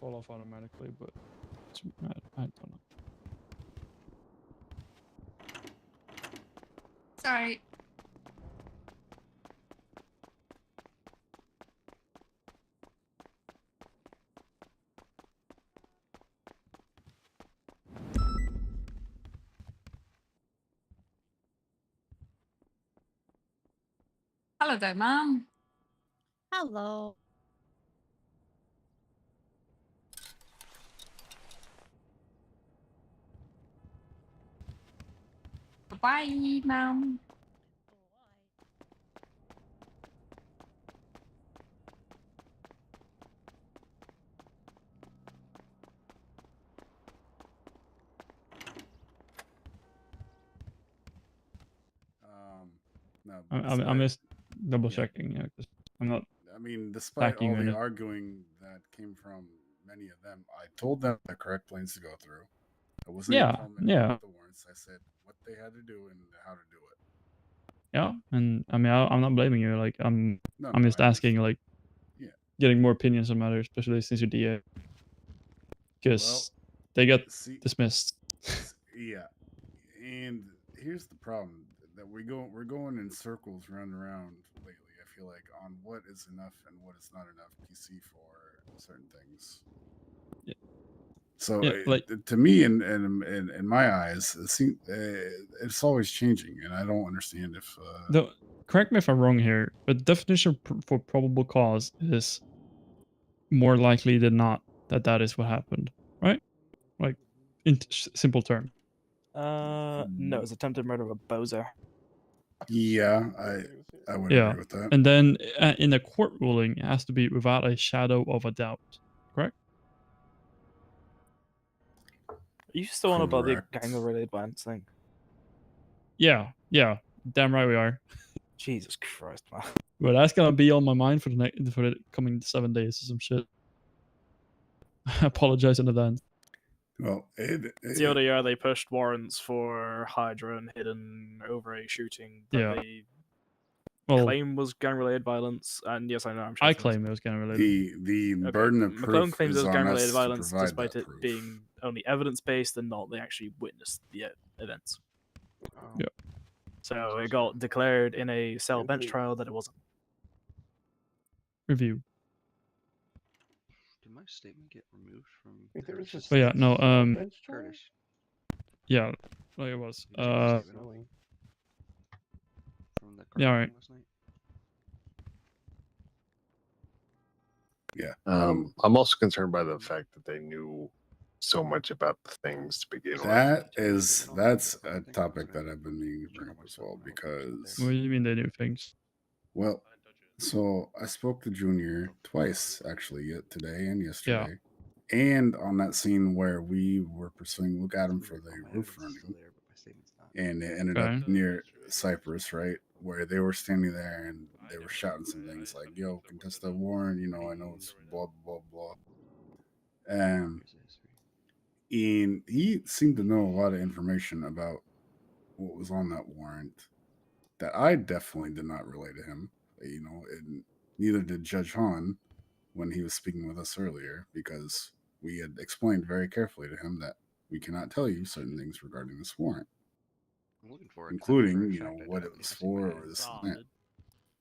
fall off automatically, but I don't know. Sorry. Hello there, Mom. Hello. Bye, Mom. No, I'm just double checking. Yeah, because I'm not. I mean, despite all backing the it. arguing that came from many of them, I told them the correct lanes to go through. I wasn't Yeah, gonna tell them yeah. about the warrants. I said what they had to do and how to do it. Yeah, and I mean, I'm not blaming you. Like, I'm just I asking, like, Yeah. getting more opinions on matters, especially since you're DA. Because they got dismissed. Yeah, and here's the problem that we're going in circles round and round lately. I feel like on what is enough and what is not enough PC for certain things. Yeah. So Yeah, like, to me, in my eyes, it's always changing, and I don't understand if. Correct me if I'm wrong here, but the definition for probable cause is more likely than not that is what happened, right? Like, in simple terms. No, it's attempted murder of a bozer. Yeah, I would agree with that. And then in a court ruling, it has to be without a shadow of a doubt, correct? Are you still on about the gang-related violence thing? Yeah, damn right we are. Jesus Christ, man. Well, that's gonna be on my mind for the coming 7 days or some shit. I apologize in advance. Well, the other year they pushed warrants for Hydra and Hidden over a shooting that they claim was gang-related violence, and yes, I know. I claim it was gang-related. The burden of proof McClone claims is it was on gang-related us violence, to provide despite that it proof. being only evidence-based and not they actually witnessed the events. Yeah. So it got declared in a cell bench trial that it wasn't. Review. Did my statement get removed from? But yeah, no. Curtis. Yeah, like it was. From the Yeah, all right. last night? Yeah. I'm also concerned by the fact that they knew so much about the things to begin with. That's a topic that I've been meaning to bring up as well, because What do you mean they knew things? Well, so I spoke to Junior twice actually, today and yesterday. And on that scene where we were pursuing Look Adam for the roof running, and it ended up near Cypress, right, where they were standing there and they were shouting some things like, "Yo, contest that warrant, you know, I know it's blah blah blah." And he seemed to know a lot of information about what was on that warrant that I definitely did not relay to him, you know, and neither did Judge Hahn when he was speaking with us earlier, because we had explained very carefully to him that we cannot tell you certain things regarding this warrant, including, you know, what it was for or this and that.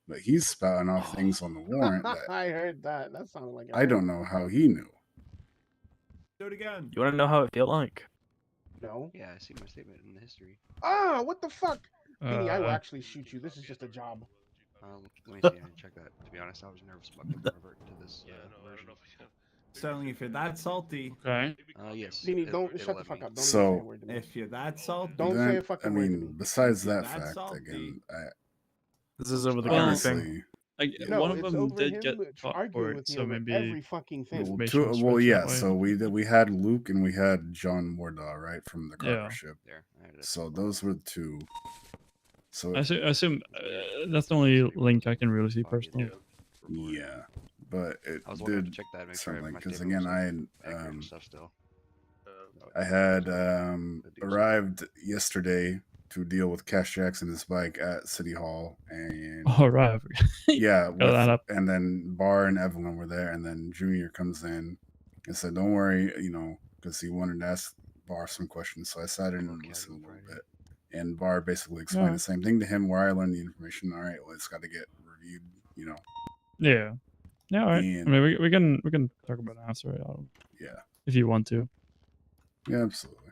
But he's spouting off things on the warrant that I heard that. That sounded like I don't know how he knew. Do it again. You want to know how it felt like? No. Yeah, I see my statement in the history. Ah, what the fuck? Beanie, I will actually shoot you. This is just a job. Let me see and check that. To be honest, I was nervous about getting revert to this version. Sterling, if you're that salty. Okay. Yes. Beanie, don't shut the fuck up. Don't So, even say a word to me. If you're that salty. Don't say a fucking word to me. Besides that That's fact, salty. again, This is over the gang thing. honestly, No, one of it's them over did him get caught for arguing it, with me so over maybe every fucking thing. information was well, switched yeah. that way. So we had Luke and we had John Wardaw, right, from the cargo Yeah. ship. So those were the two. So I assume that's the only link I can really see personally. yeah, but it I was wondering did to check that, make sure something my because statement again, was, like, accurate and stuff still. I had arrived yesterday to deal with Cash Jackson and his bike at City Hall, and All right. yeah, Got that up. and then Bar and Evelyn were there, and then Junior comes in I said, "Don't worry," because he wanted to ask Bar some questions. So I sat in and Okay, listened a little Friday. bit. And Bar basically explained Yeah. the same thing to him where I learned the information. All right, well, it's got to get reviewed, Yeah. Yeah. All right. And I mean, we can talk about it after it yeah, if you want to. yeah, absolutely.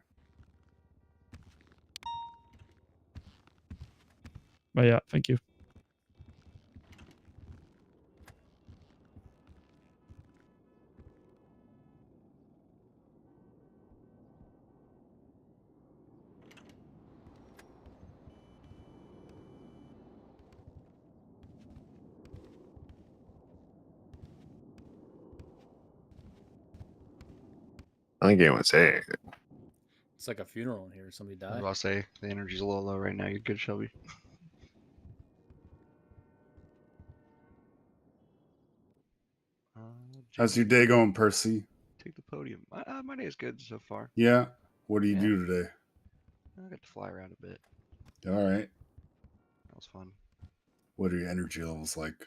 But yeah, thank you. I think anyone say anything. It's like a funeral in here. Somebody I was died. about to say the energy's a little low right now. You're good, Shelby. How's your James, day going, Percy? take the podium. My day is good so far. Yeah. What do you Yeah. do today? I got to fly around a bit. All right. That was fun. What are your energy levels like?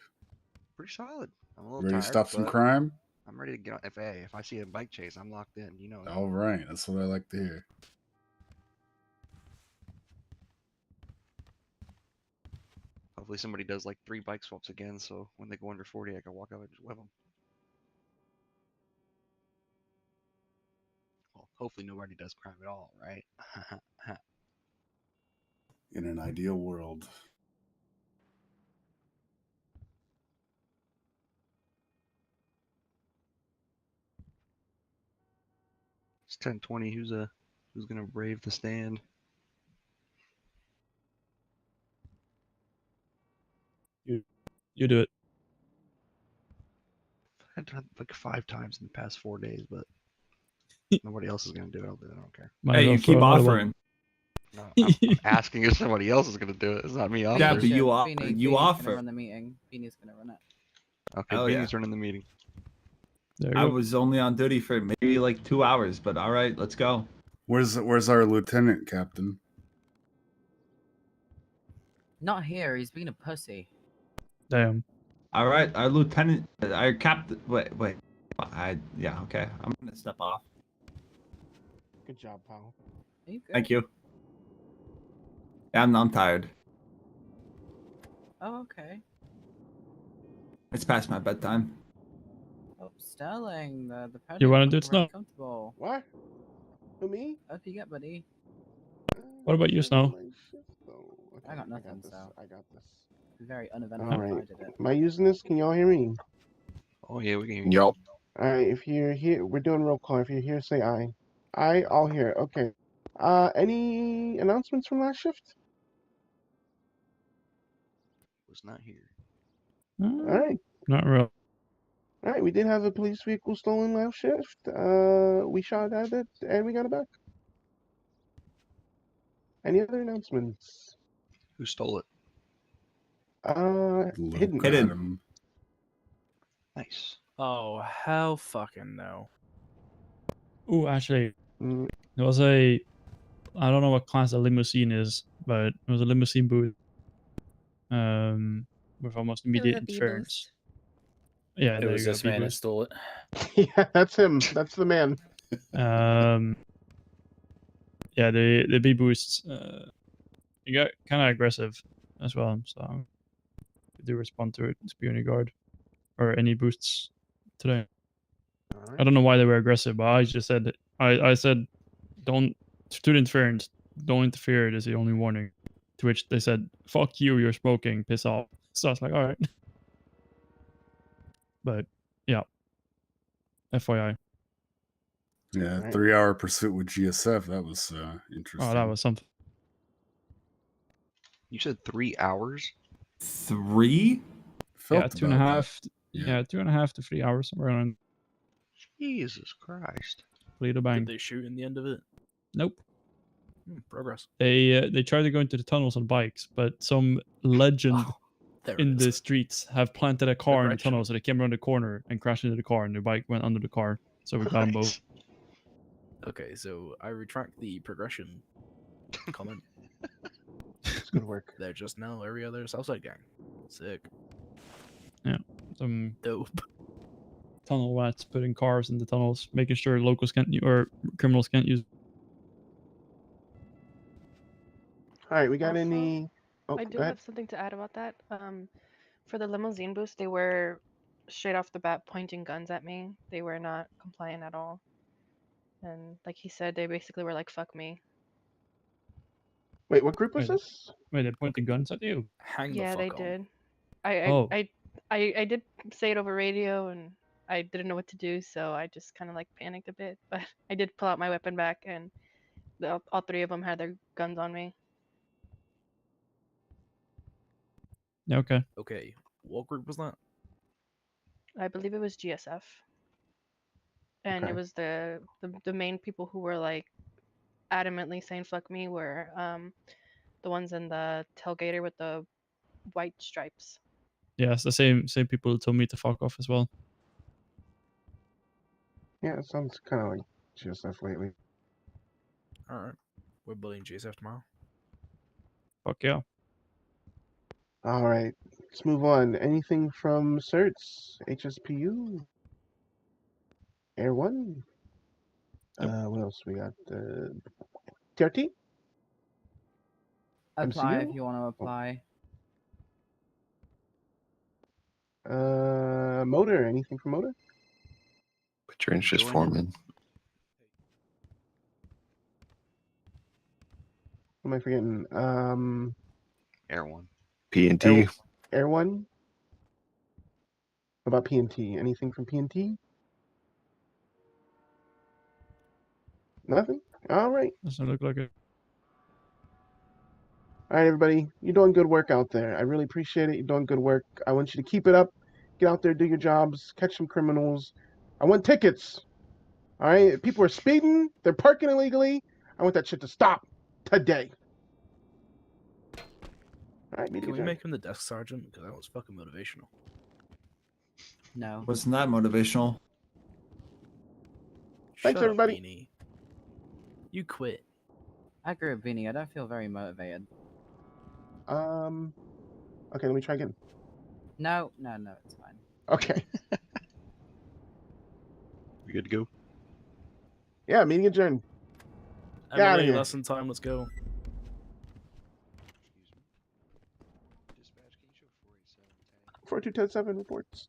Pretty solid. I'm a little Ready to tired, stop some but crime? I'm ready to get on. If I see a bike chase, I'm locked in. You know. All right. That's what I like to hear. Hopefully somebody does like 3 bike swaps again, so when they go under 40, I can walk up and just whip them. Well, hopefully nobody does crime at all, right? In an ideal world. It's 10:20. Who's gonna brave the stand? You do it. I've done it like 5 times in the past 4 days, but nobody else is gonna do it. I'll do it. I don't care. Might Hey, as well you throw keep another one. offering. No, I'm asking if somebody else is gonna do it. It's not me offering. Yeah, but you Beanie's offer. gonna run the meeting. Beanie's gonna run it. Okay, Oh, Beanie's yeah. running the meeting. There you I go. was only on duty for maybe like 2 hours, but all right, let's go. Where's our lieutenant, Captain? Not here. He's being a pussy. Damn. All right, our lieutenant, our captain. Wait. Yeah, okay. I'm gonna step off. Good job, pal. Are you good? Thank you. Yeah, I'm tired. Oh, okay. It's past my bedtime. Oh, Sterling, the You want to do looking it very Snow? comfortable. What? Who, me? Up you get, buddy. What about you, Snow? I got nothing, this. so. I got this. Very uneventful All if I right. did it. Am I using this? Can y'all hear me? Oh yeah, we can hear you. Yup. All right. If you're here, we're doing roll call. If you're here, say aye. Aye, all here. Okay. Any announcements from last shift? Was not here. All right. Not real. All right. We did have a police vehicle stolen last shift. We shot at it and we got it back. Any other announcements? Who stole it? Luke Hidden. got Hidden. him. Nice. Oh hell, fucking no. Ooh, actually, Mm, there was I don't know what class a limousine is, but it was a limousine booth. With almost immediate insurance. Yeah, It there was you go. this man that B-boost. stole it. yeah, that's him. That's the man. Yeah, the B boosts. You got kind of aggressive as well, so we do respond to it. Be on your guard, or any boosts today. All I right. don't know why they were aggressive, but I just said I said don't to the interference, don't interfere. It is the only warning. To which they said, "Fuck you, you're smoking, piss off." So I was like, all right. But yeah, FYI. Yeah, Right. 3-hour pursuit with GSF. That was interesting. Oh, that was something. You said 3 hours? 3? Felt Yeah, about 2.5. that. Yeah, 2.5 to 3 hours somewhere around. Jesus Christ. Bleed a Did bang. they shoot in the end of it? Nope. Progress. They tried to go into the tunnels on bikes, but some legend Oh, there in it the is. streets have planted a car in the Direction. tunnel, so they came around the corner and crashed into the car, and the bike went under the car. So we got them both. Okay, so I retract the progression comment. It's good work. They're just now every other Southside gang. Sick. Some Dope. tunnel rats putting cars in the tunnels, making sure locals can't or criminals can't use. All right, we got Also, any? Oh, I go do ahead. have something to add about that. For the limousine boost, they were straight off the bat pointing guns at me. They were not compliant at all. And like he said, they basically were like, fuck me. Wait, what group was Wait, this? wait, they're pointing guns at you. Hang the Yeah, they fuck on. did. Oh. I did say it over radio, and I didn't know what to do, so I just kind of like panicked a bit. But I did pull out my weapon back, and all three of them had their guns on me. Yeah, okay. Okay, what group was that? I believe it was GSF, and Okay. it was the main people who were like adamantly saying "fuck me" were the ones in the tailgater with the white stripes. Yeah, it's the same people who told me to fuck off as well. Yeah, it sounds kind of like GSF lately. Alright. We're bullying GSF tomorrow. Fuck yeah. All right, let's move on. Anything from certs, HSPU, Air One? What else we got? TRT, Apply if MCU? you want to apply. Motor. Anything from Motor? Put your interest Join form in. in. What am I forgetting? Air one. P&T. Air One. What about PNT? Anything from PNT? Nothing. All right. Doesn't look like it. All right, everybody. You're doing good work out there. I really appreciate it. You're doing good work. I want you to keep it up. Get out there, do your jobs, catch some criminals. I want tickets. All right. If people are speeding, they're parking illegally. I want that shit to stop today. All right, meeting Can we adjourned. make him the desk sergeant? Because that was fucking motivational. No. Wasn't that motivational? Thanks, Shut up, everybody. Beanie. You quit. I agree with Beanie. I don't feel very motivated. Okay, let me try again. No, it's fine. Okay. We good to go? Yeah, meeting adjourned. Get outta Emily, here. lesson time, let's go. Dispatch, can you show 48710? 42107 reports.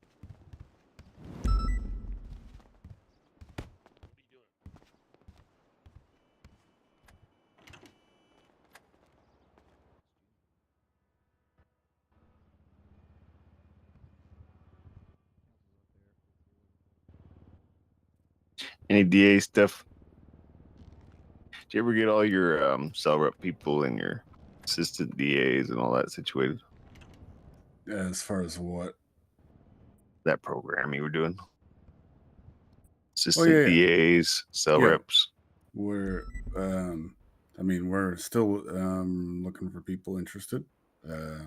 Any DA stuff? Did you ever get all your cell rep people and your assistant DAs and all that situated? As far as what? That program you were doing? Assistant yeah. DAs, cell Yeah. reps. We're we're still looking for people interested. As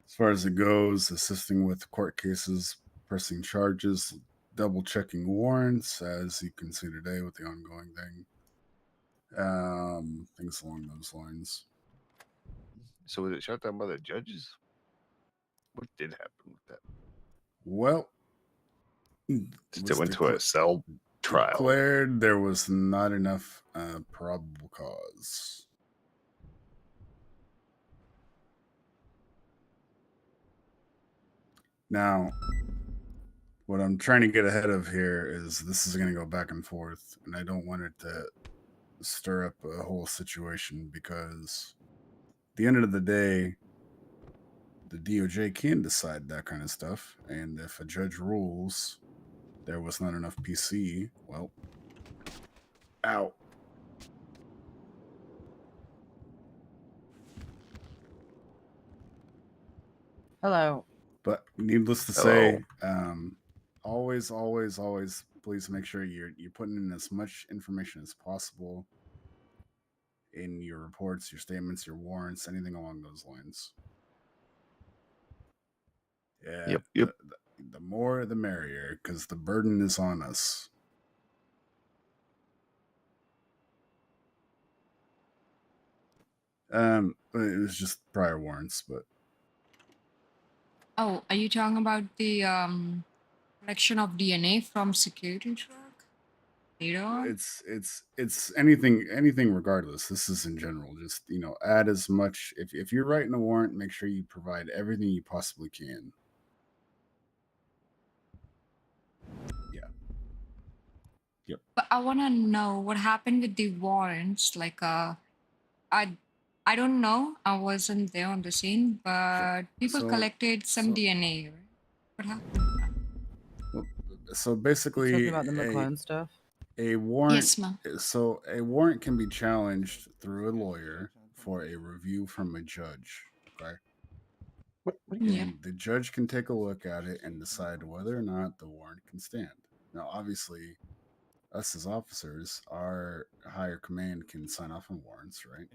far as it goes, assisting with court cases, pressing charges, double checking warrants, as you can see today with the ongoing thing. Things along those lines. So was it shut down by the judges? What did happen with that? Well, Just it went to a cell trial. Declared there was not enough probable cause. Now, what I'm trying to get ahead of here is this is going to go back and forth, and I don't want it to stir up a whole situation because at the end of the day, the DOJ can decide that kind of stuff, and if a judge rules there was not enough PC, well, out. Hello. But needless to say, always, please make sure you're putting in as much information as possible in your reports, your statements, your warrants, anything along those lines. Yeah. Yep. The more, the merrier, because the burden is on us. It was just prior warrants, but Oh, are you talking about the collection of DNA from security truck later on? It's anything regardless. This is in general. Just add as much. If you're writing a warrant, make sure you provide everything you possibly can. Yeah. Yep. But I want to know what happened with the warrants. Like, I don't know. I wasn't there on the scene, but people So collected some DNA. Right? What happened with that? well, so You basically, talking about the McClone stuff? a warrant. Yes, ma'am. So a warrant can be challenged through a lawyer for a review from a judge. Okay. Yeah. And the judge can take a look at it and decide whether or not the warrant can stand. Now, obviously, us as officers, our higher command can sign off on warrants, right?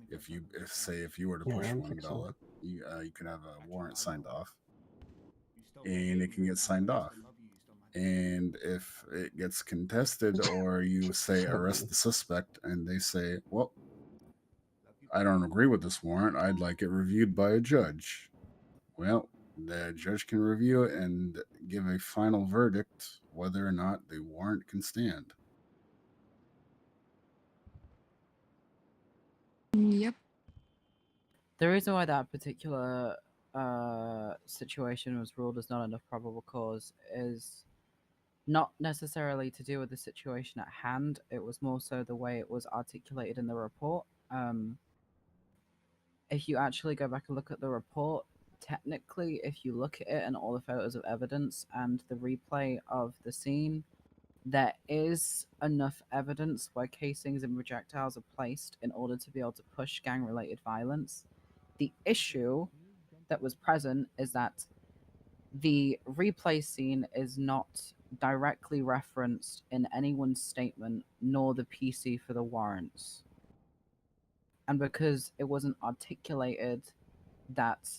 If you were to Yeah, I push don't one think so. dollar, you could have a warrant signed off, and it can get signed off. And if it gets contested, or you say arrest the suspect, and they say, "Well, I don't agree with this warrant. I'd like it reviewed by a judge." Well, the judge can review it and give a final verdict whether or not the warrant can stand. Yep. The reason why that particular situation was ruled as not enough probable cause is not necessarily to do with the situation at hand. It was more so the way it was articulated in the report. If you actually go back and look at the report, technically, if you look at it and all the photos of evidence and the replay of the scene, there is enough evidence where casings and projectiles are placed in order to be able to push gang-related violence. The issue that was present is that the replay scene is not directly referenced in anyone's statement nor the PC for the warrants. And because it wasn't articulated that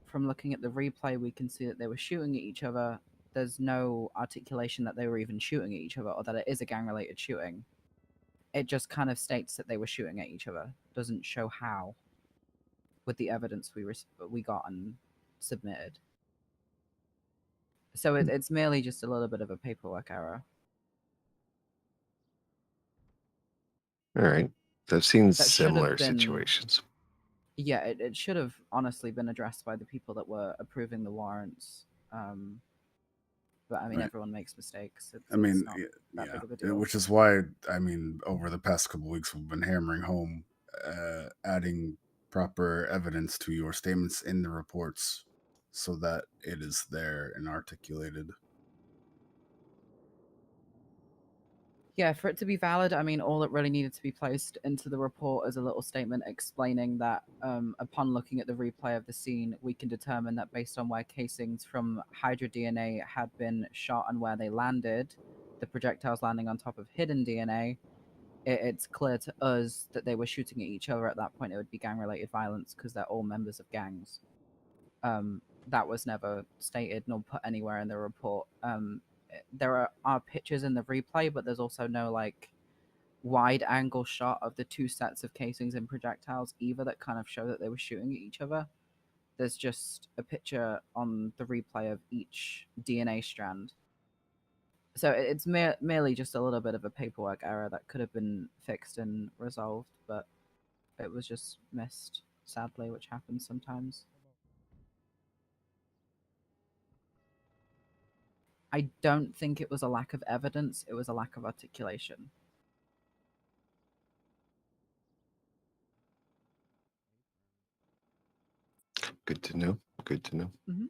from looking at the replay we can see that they were shooting at each other, there's no articulation that they were even shooting at each other or that it is a gang-related shooting. It just kind of states that they were shooting at each other. Doesn't show how with the evidence we got and submitted. So it's merely just a little bit of a paperwork error. All right. I've seen That should have similar been- situations. Yeah, it should have honestly been addressed by the people that were approving the warrants. But I mean, Right. everyone makes mistakes. It's I mean, not that big of a deal. which is why over the past couple weeks we've been hammering home adding proper evidence to your statements in the reports so that it is there and articulated. Yeah, for it to be valid, I mean, all that really needed to be placed into the report is a little statement explaining that upon looking at the replay of the scene, we can determine that based on where casings from Hydra DNA had been shot and where they landed, the projectiles landing on top of hidden DNA, it's clear to us that they were shooting at each other. At that point, it would be gang-related violence because they're all members of gangs. That was never stated nor put anywhere in the report. There are pictures in the replay, but there's also no like wide angle shot of the two sets of casings and projectiles either that kind of show that they were shooting at each other. There's just a picture on the replay of each DNA strand. So it's merely just a little bit of a paperwork error that could have been fixed and resolved, but it was just missed, sadly, which happens sometimes. I don't think it was a lack of evidence, it was a lack of articulation. Good to know. Good to know. Mm-hmm.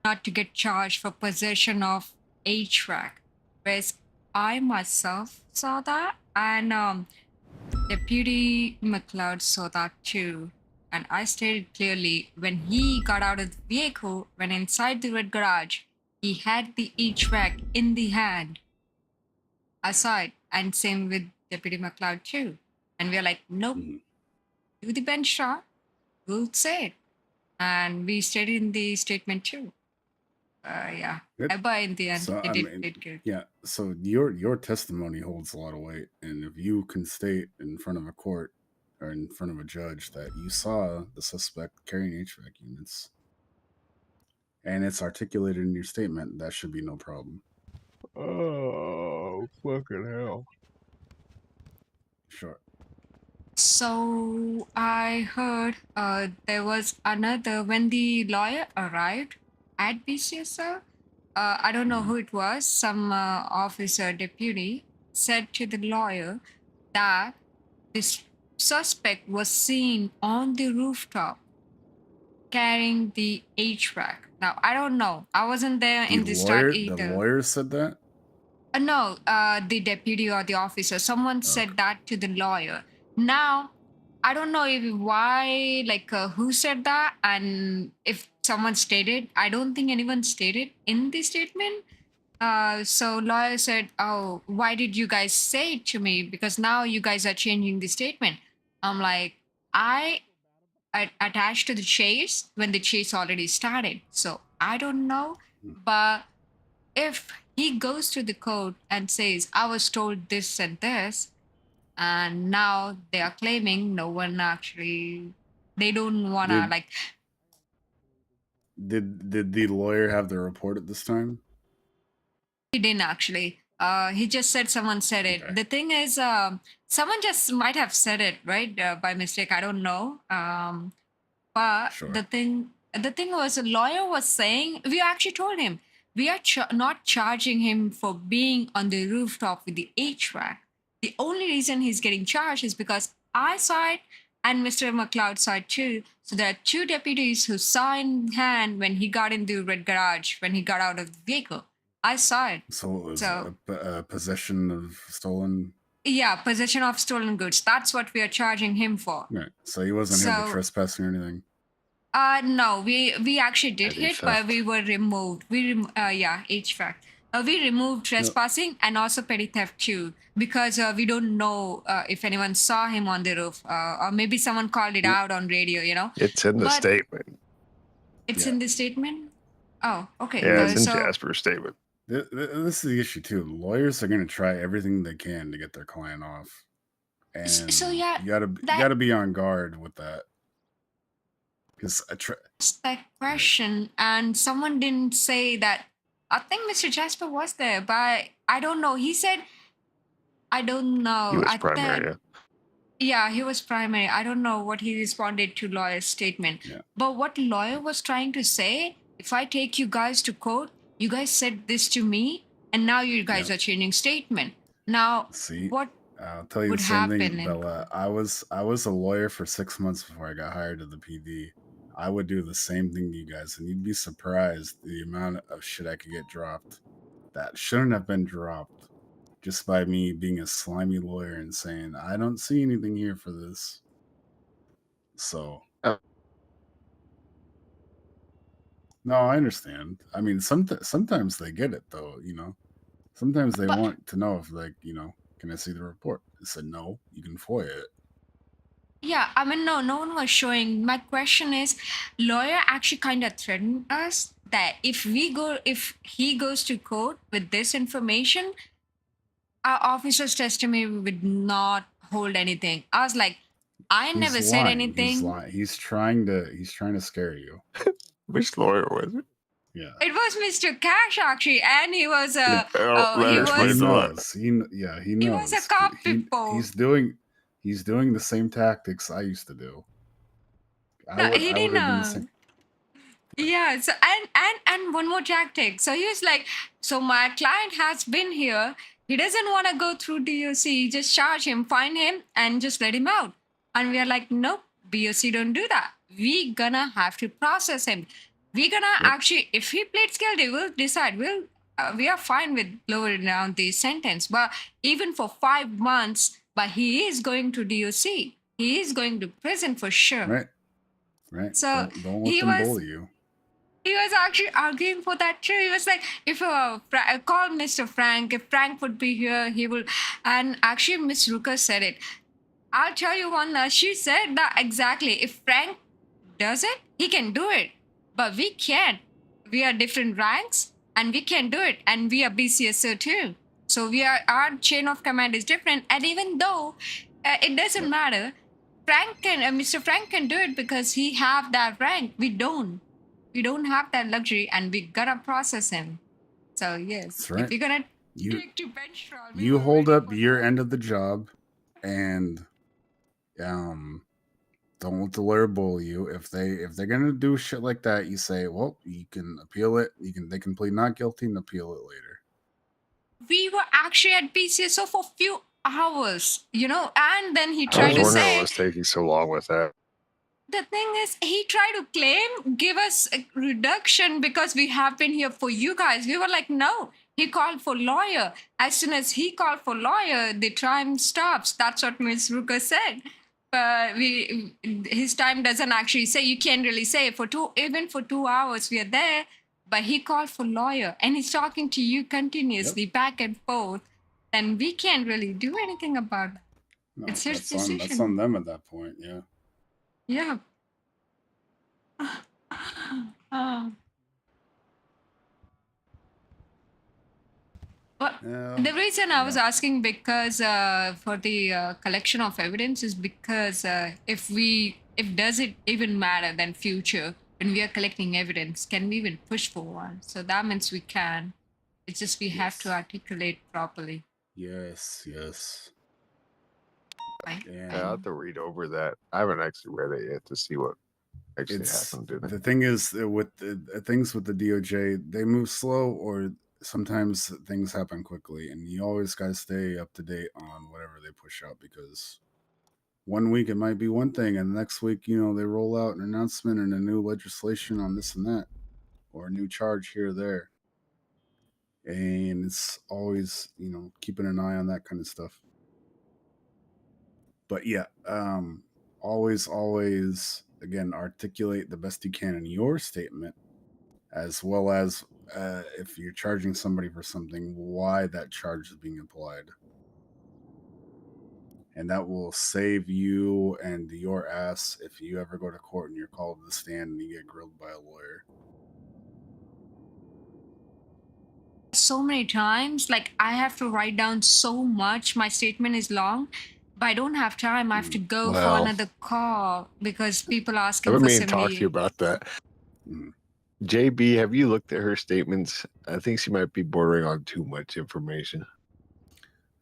Not to get charged for possession of a track, whereas I myself saw that, and Deputy McLeod saw that too. And I stated clearly when he got out of the vehicle, when inside the red garage, he had the E-track in the hand. Aside, and same with Deputy McLeod too. And we're like, nope, do the bench shot, we'll say it. And we stated in the statement too. Yeah. It- But in the end, so, he I did, mean, did good. Yeah. So your testimony holds a lot of weight, and if you can state in front of a court or in front of a judge that you saw the suspect carrying HVAC units, and it's articulated in your statement, that should be no problem. Oh, fucking hell. Sure. So I heard there was another when the lawyer arrived at BCSO. I don't know who it was. Some officer deputy said to the lawyer that this suspect was seen on the rooftop carrying the HVAC. Now I don't know. I wasn't there in the start The either. lawyer said that. No, the deputy or the officer. Someone said that to the lawyer. Now, I don't know if why, like, who said that, and if someone stated. I don't think anyone stated in the statement. So lawyer said, "Oh, why did you guys say it to me? Because now you guys are changing the statement." I'm like, I attached to the chase when the chase already started, so I don't know, but if he goes to the court and says, I was told this and this, and now they are claiming no one actually, they don't want to, Did- like, Did the lawyer have the report at this time? he didn't actually. He just said someone said it. Okay. The thing is, someone just might have said it, right? By mistake. I don't know. But Sure. the thing was, a lawyer was saying, we actually told him, we are not charging him for being on the rooftop with the HVAC. The only reason he's getting charged is because I saw it and Mr. McLeod saw it too. So there are two deputies who saw in hand when he got in the red garage, when he got out of the vehicle. I saw it. So it was So- a possession of stolen. Yeah, possession of stolen goods. That's what we are charging him for. Right. So he wasn't here So- for trespassing or anything. No, we actually did Petty hit, but theft. we were removed. Yeah, HVAC. We removed trespassing and also petty theft too, because we don't know if anyone saw him on the roof, or maybe someone called it No. out on radio. It's in the But- statement. It's Yeah. in the statement. Oh, okay. Yeah, it's in so Jasper's statement. This is the issue too. Lawyers are going to try everything they can to get their client off, and So, yeah, you gotta be on guard with that. Because asked that question, and someone didn't say that. I think Mr. Jasper was there, but I don't know. He said, I don't know. He was I primary. thought- Yeah, he was primary. I don't know what he responded to lawyer's statement. Yeah. But what lawyer was trying to say, if I take you guys to court, you guys said this to me, and now you guys Yeah. are changing statement. Now, see, what? I'll tell you would the same happen thing, in Bella. I was a lawyer for 6 months before I got hired to the PD. I would do the same thing to you guys, and you'd be surprised the amount of shit I could get dropped that shouldn't have been dropped just by me being a slimy lawyer and saying I don't see anything here for this. So Oh. No, I understand. I mean, sometimes they get it though. Sometimes they But- want to know if, like, can I see the report? I said no. You can FOIA it. Yeah, I mean, no one was showing. My question is, lawyer actually kind of threatened us that if he goes to court with this information, our officer's testimony would not hold anything. I was like, I never He's said lying. anything. He's lying. He's trying to scare you. Which lawyer was it? Yeah. It was Mr. Cash actually, and he was Oh, he let her was explain that. knows. He knows. was a cop He- before. He's doing the same tactics I used to do. No, he I didn't would have done the know. same. Yeah, so and one more tactic. So he was like, so my client has been here. He doesn't want to go through DOC. Just charge him, fine him, and just let him out. And we are like, nope, BOC don't do that. We gonna have to process him. We gonna actually, if he pleads guilty, we'll decide. We are fine with lowering down the sentence. But even for 5 months, but he is going to DOC. He is going to prison for sure. Right. So don't let he them was- bully you. He was actually arguing for that too. He was like, if call Mr. Frank, if Frank would be here, he will. And actually, Miss Ruka said it. I'll tell you one. She said that exactly. If Frank does it, he can do it, but we can't. we are different ranks and we can do it, and we are BCSO too. So we are, our chain of command is different, and even though it doesn't matter, Mr. Frank can do it because he have that rank. We don't have that luxury, and we gotta process him. So yes, That's right. if you're gonna You take to bench trial, you hold up your end of the job, and don't let the lawyer bully you. If they're gonna do shit like that, you say, well, you can appeal it. They can plead not guilty and appeal it later. We were actually at BCSO for a few hours, and then he I tried was to wondering say, what was taking so long with that. the thing is, he tried to give us a reduction because we have been here for you guys. We were like, no. He called for lawyer. As soon as he called for lawyer, the time stops. That's what Ms. Ruka said. But his time doesn't actually say. You can't really say even for 2 hours we are there. But he called for lawyer, and he's talking to you continuously, back and forth. Then we can't really do anything about that. No, It's his that's decision. on them at that point. Yeah. Yeah. Well, the reason I was asking because for the collection of evidence is because does it even matter then future when we are collecting evidence, can we even push for one? So that means we can. It's just we have to articulate properly. Yes. Right? And I have to read over that. I haven't actually read it yet to see what actually happened. Did it? The thing is with things with the DOJ, they move slow, or sometimes things happen quickly, and you always got to stay up to date on whatever they push out, because one week it might be one thing, and the next week, they roll out an announcement and a new legislation on this and that, or a new charge here or there. And it's always, keeping an eye on that kind of stuff. But yeah, always, again, articulate the best you can in your statement, as well as if you're charging somebody for something, why that charge is being applied. And that will save you and your ass if you ever go to court and you're called to the stand and you get grilled by a lawyer. So many times, like I have to write down so much. My statement is long, but I don't have time. I have to go for another call because people are asking I for mean, talk to you 78. about that. JB, have you looked at her statements? I think she might be bordering on too much information.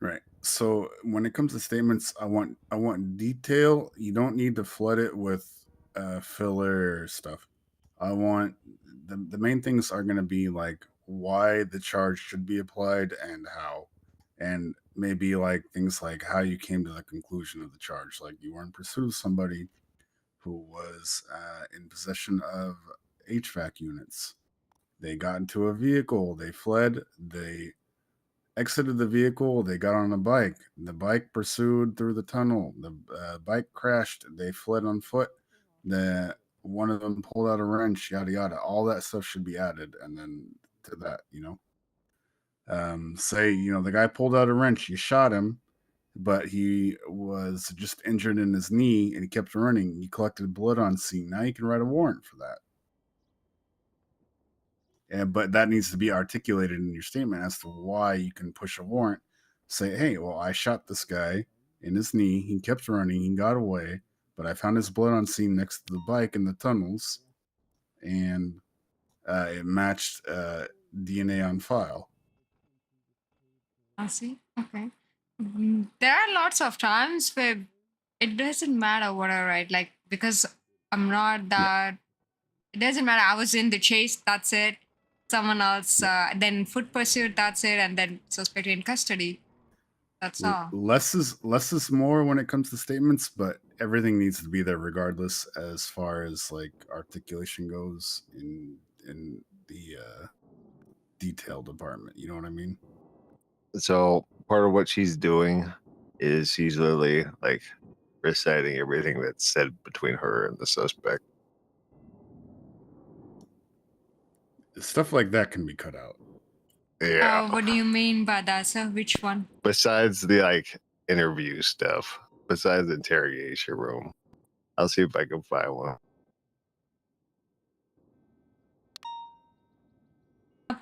Right. So when it comes to statements, I want detail. You don't need to flood it with filler stuff. I want the main things are going to be like why the charge should be applied and how, and maybe like things like how you came to the conclusion of the charge. Like you were in pursuit of somebody who was in possession of HVAC units. They got into a vehicle. They fled. They exited the vehicle. They got on a bike. The bike pursued through the tunnel. The bike crashed. They fled on foot. One of them pulled out a wrench. Yada yada. All that stuff should be added, and then to that, say the guy pulled out a wrench. You shot him, but he was just injured in his knee, and he kept running. You collected blood on scene. Now you can write a warrant for that. But that needs to be articulated in your statement as to why you can push a warrant. Say, hey, well, I shot this guy in his knee. He kept running. He got away, but I found his blood on scene next to the bike in the tunnels, and it matched DNA on file. I see. Okay. There are lots of times where it doesn't matter what I write, like because I'm not that. It doesn't matter. I was in the chase. That's it. Someone else, then foot pursuit. That's it, and then suspected in custody. That's all. Less is more when it comes to statements, but everything needs to be there regardless, as far as like articulation goes in the detail department. You know what I mean? So part of what she's doing is she's literally like reciting everything that's said between her and the suspect. Stuff like that can be cut out. Yeah. What do you mean by that, sir? Which one? Besides the like interview stuff, besides the interrogation room, I'll see if I can find one.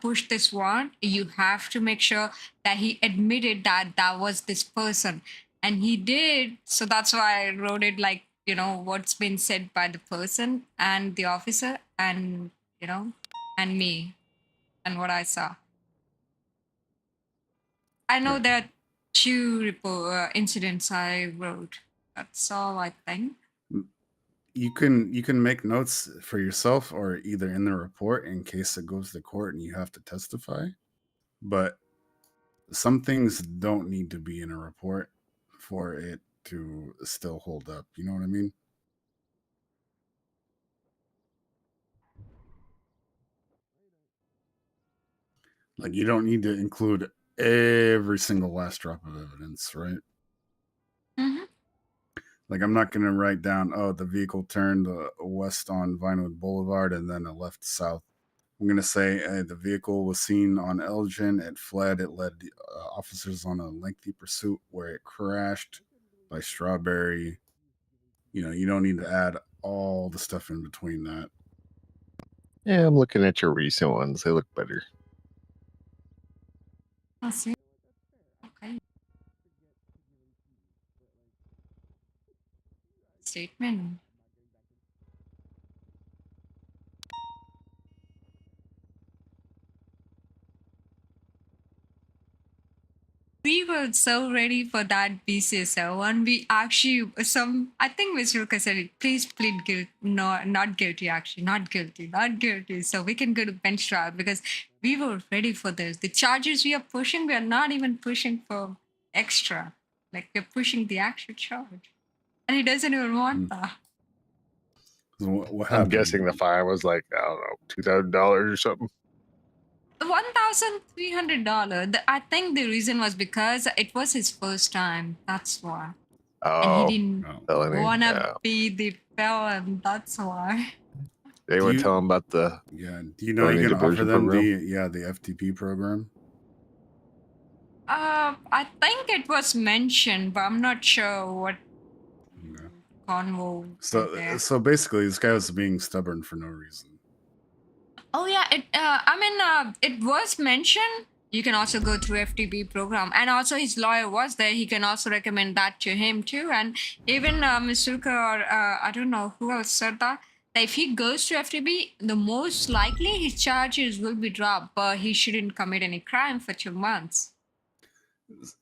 push this warrant, you have to make sure that he admitted that that was this person. And he did. So that's why I wrote it like, what's been said by the person and the officer and, and me and what I saw. I know there are two incidents I wrote. That's all I think. You can make notes for yourself or either in the report in case it goes to court and you have to testify. But some things don't need to be in a report for it to still hold up. You know what I mean? Like you don't need to include every single last drop of evidence, right? Mm-hmm. Like I'm not going to write down, oh, the vehicle turned west on Vinewood Boulevard and then it left south. I'm going to say the vehicle was seen on Elgin. It fled. It led officers on a lengthy pursuit where it crashed by Strawberry. You don't need to add all the stuff in between that. Yeah, I'm looking at your recent ones. They look better. I see. Okay. Statement. We were so ready for that BCSO and we actually I think Mr. Ruka said it, please plead guilty, no, not guilty actually, not guilty, so we can go to bench trial because we were ready for this. The charges we are pushing, we are not even pushing for extra, like we're pushing the actual charge, and he doesn't even want that. So what I'm happened? guessing the fine was like, I don't know, $2,000 or something. $1,300. I think the reason was because it was his first time. That's why. And Oh, he didn't felony. wanna Yeah. be the felon. That's why. They Do would you- tell him about the Do you know you felony can offer diversion them program? the FTP program? I think it was mentioned, but I'm not sure what convo there. So basically, this guy was being stubborn for no reason. Oh yeah, it was mentioned. You can also go through FTP program, and also his lawyer was there. He can also recommend that to him too, and even Misuka or I don't know who else said that if he goes to FTP, the most likely his charges will be dropped, but he shouldn't commit any crime for 2 months.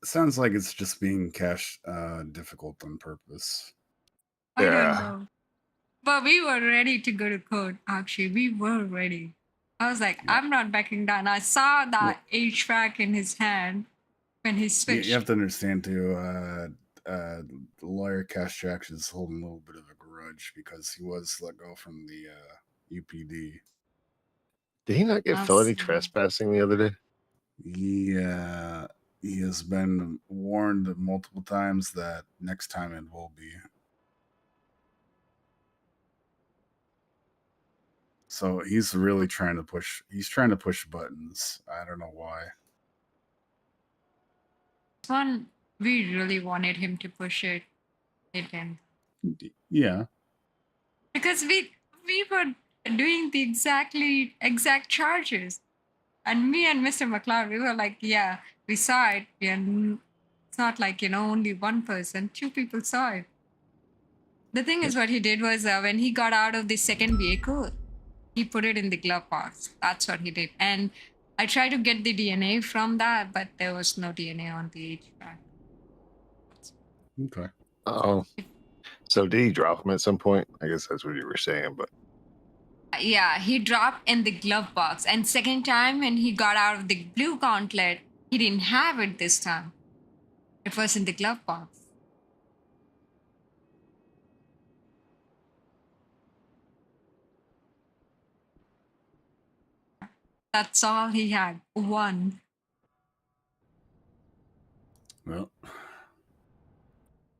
Sounds like it's just being cash difficult on purpose. I don't know, but we were ready to go to court. Actually, we were ready. I was like, I'm not backing down. I saw that HVAC in his hand when he switched. You have to understand too. The lawyer Cash Jackson is holding a little bit of a grudge because he was let go from the UPD. Did he not get felony trespassing the other day? Yeah, he has been warned multiple times that next time it will be. So he's really trying to push. He's trying to push buttons. I don't know why. This one, we really wanted him to push it. It didn't. Yeah. Because we were doing the exact charges. And me and Mr. McLeod, we were like, yeah, we saw it. And it's not like, only one person. 2 people saw it. The thing is, what he did was when he got out of the second vehicle, he put it in the glove box. That's what he did. And I tried to get the DNA from that, but there was no DNA on the HVAC. Okay. Oh. So did he drop him at some point? I guess that's what you were saying, but yeah, he dropped in the glove box. And second time when he got out of the blue gauntlet, he didn't have it this time. It was in the glove box. That's all he had. One. Well,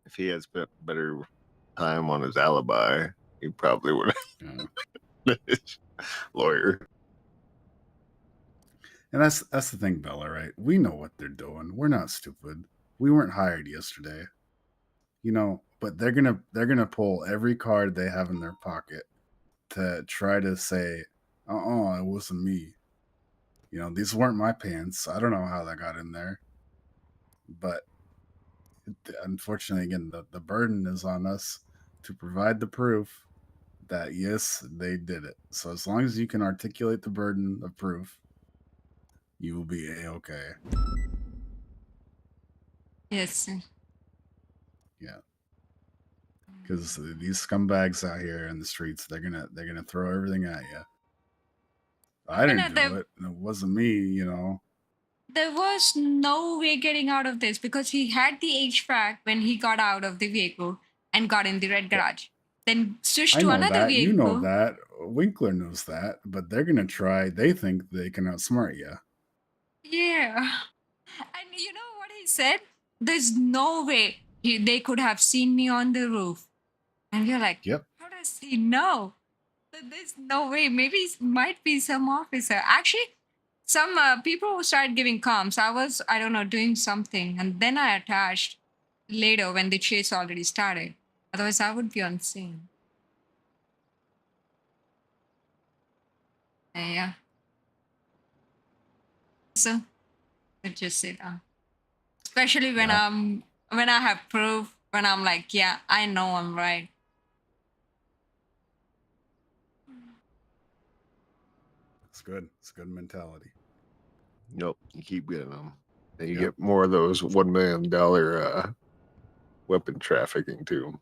if he had spent better time on his alibi, he probably would have his lawyer. And that's the thing, Bella, right? We know what they're doing. We're not stupid. We weren't hired yesterday. But they're gonna pull every card they have in their pocket to try to say, it wasn't me. You know, these weren't my pants. I don't know how that got in there. But unfortunately, again, the burden is on us to provide the proof that, yes, they did it. So as long as you can articulate the burden of proof, you will be A-okay. Yes, sir. Yeah. Because these scumbags out here in the streets, they're gonna throw everything at you. I didn't do it. It wasn't me, you know. There was no way getting out of this because he had the HVAC when he got out of the vehicle and got in the red garage. Then switched I to know another that. vehicle. You know that. Winkler knows that. But they're gonna try. They think they can outsmart you. Yeah. And you know what he said? There's no way they could have seen me on the roof. And you're like, Yep. how does he know? There's no way. Maybe it might be some officer. Actually, some people started giving comms. I don't know, doing something. And then I attached later when the chase already started. Otherwise, I would be on scene. Yeah. So, let's just say that. Especially when when I have proof, when I'm like, yeah, I know I'm right. It's good. It's a good mentality. Nope, you keep getting them. And you get more of those $1 million weapon trafficking too.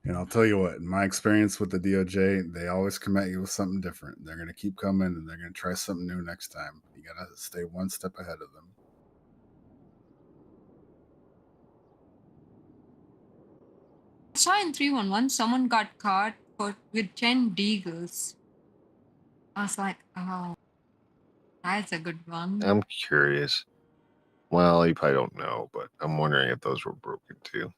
And I'll tell you what, in my experience with the DOJ, they always come at you with something different. They're going to keep coming and they're going to try something new next time. You got to stay one step ahead of them. I saw in 311 someone got caught with 10 deagles. I was like, oh, that's a good one. I'm curious. Well, you probably don't know, but I'm wondering if those were broken too.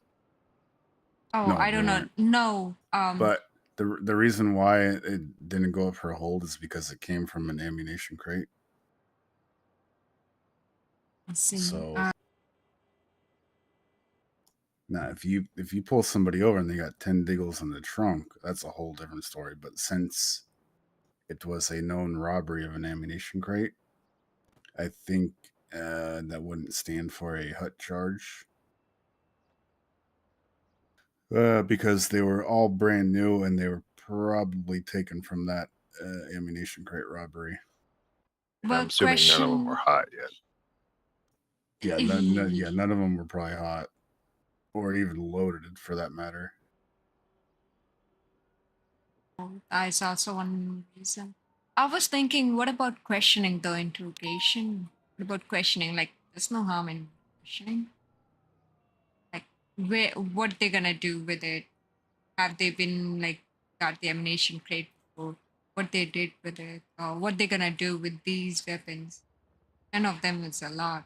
Oh, No, I don't they know. weren't. No. But the reason why it didn't go up for hold is because it came from an ammunition crate. Let's see. So now, if you pull somebody over and they got 10 deagles in the trunk, that's a whole different story. But since it was a known robbery of an ammunition crate, I think that wouldn't stand for a hut charge. Because they were all brand new and they were probably taken from that ammunition crate robbery. I'm assuming none of them were hot yet. Yeah, none of them were probably hot or even loaded for that matter. That's also one reason. I was thinking, what about questioning the interrogation? What about questioning? Like, there's no harm in questioning. Like, what they're gonna do with it? Have they been like got the ammunition crate before? What they did with it? Or what they're gonna do with these weapons? 10 of them is a lot.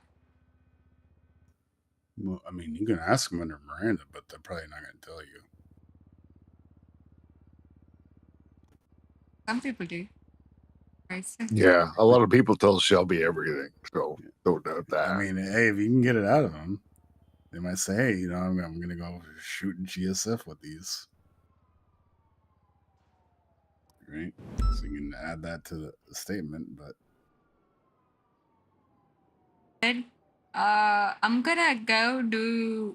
Well, I mean, you can ask them under Miranda, but they're probably not going to tell you. Some people do. Right? Yeah, a lot of people tell Shelby everything, so don't doubt that. I mean, hey, if you can get it out of them, they might say, hey, you know, I'm going to go shooting GSF with these. Right? So you can add that to the statement, but. I'm gonna go do.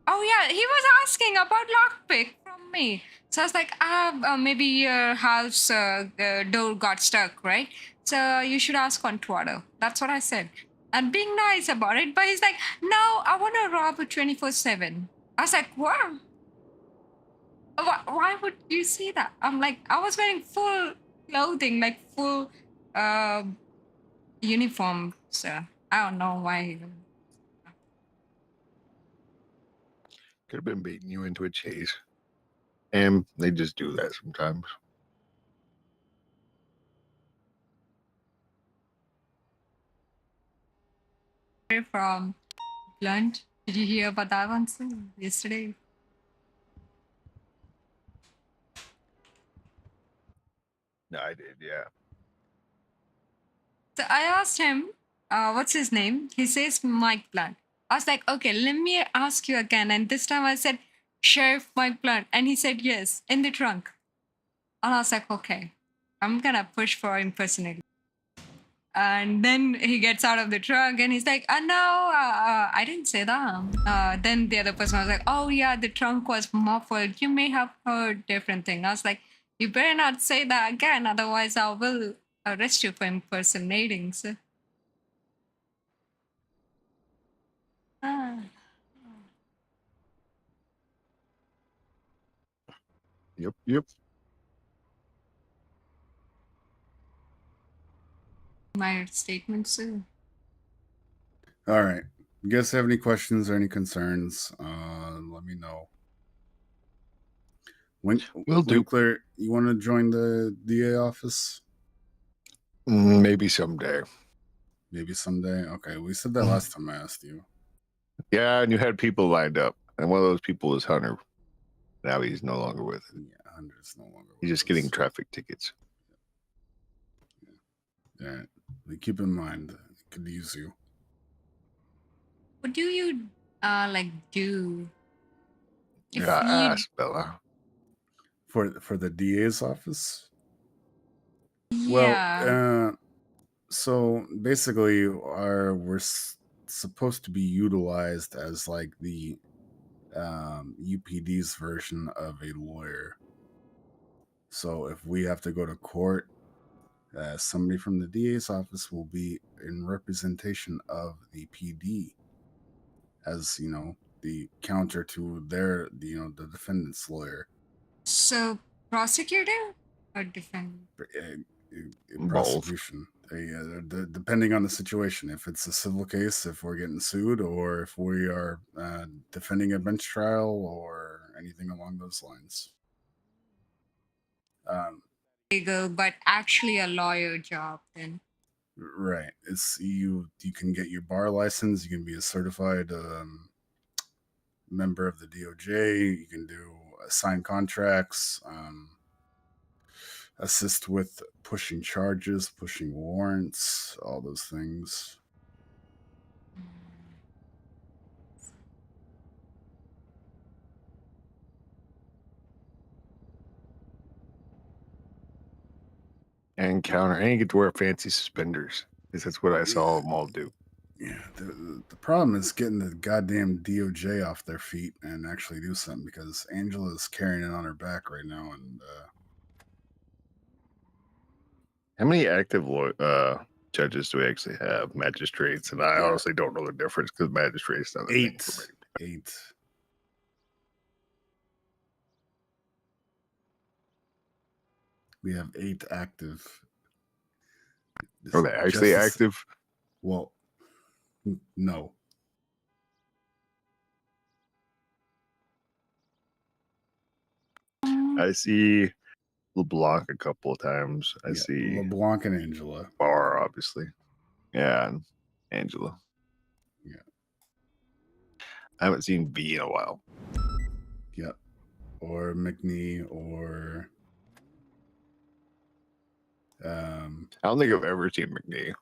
Oh yeah, he was asking about lockpick from me. So I was like, maybe your house door got stuck, right? So you should ask on Twitter. That's what I said. And being nice about it, but he's like, no, I want to rob a 24/7. I was like, what? Why would you say that? I'm like, I was wearing full clothing, like full uniform. So I don't know why. Could have been baiting you into a chase. And they just do that sometimes. From Blunt. Did you hear about that one yesterday? No, I did, yeah. So I asked him, what's his name? He says Mike Blunt. I was like, okay, let me ask you again. And this time I said, Sheriff Mike Blunt. And he said, yes, in the trunk. And I was like, okay, I'm going to push for impersonation. And then he gets out of the truck and he's like, no, I didn't say that. Then the other person was like, oh, yeah, the trunk was muffled. You may have heard different thing. I was like, you better not say that again. Otherwise, I will arrest you for impersonating. So, Yep. my statement, sir. All right. You guys have any questions or any concerns? Let me know. Winkler, you want to join the DA office? Maybe someday. Maybe someday. Okay, we said that last time I asked you. Yeah, and you had people lined up, and one of those people was Hunter. Now he's no longer with it. Yeah, Hunter's no longer. He's just getting traffic tickets. Yeah, keep in mind, it could use you. What do you like do? If Ask Bella. For the DA's office? Yeah. Well, so basically, we're supposed to be utilized as like the UPD's version of a lawyer. So if we have to go to court, somebody from the DA's office will be in representation of the PD, as you know, the counter to their, the defendant's lawyer. So prosecutor or defendant? Prosecution. Depending on the situation, if it's a civil case, if we're getting sued, or if we are defending a bench trial, or anything along those lines. Legal, but actually a lawyer job then. Right. It's you can get your bar license, you can be a certified member of the DOJ, you can do sign contracts, assist with pushing charges, pushing warrants, all those things. And counter. And you get to wear fancy suspenders. Because that's what I saw them all do. Yeah, the problem is getting the goddamn DOJ off their feet and actually do something, because Angela's carrying it on her back right now. And how many active judges do we actually have? Magistrates, and I honestly don't know the difference because magistrates not a thing for me. 8. We have 8 active. Are they actually active? Well, no. I see LeBlanc a couple of times. I see LeBlanc and Angela. Barr, obviously. Yeah, and Angela. Yeah. I haven't seen V in a while. Yep. Or McNee, or I don't think I've ever seen McNee.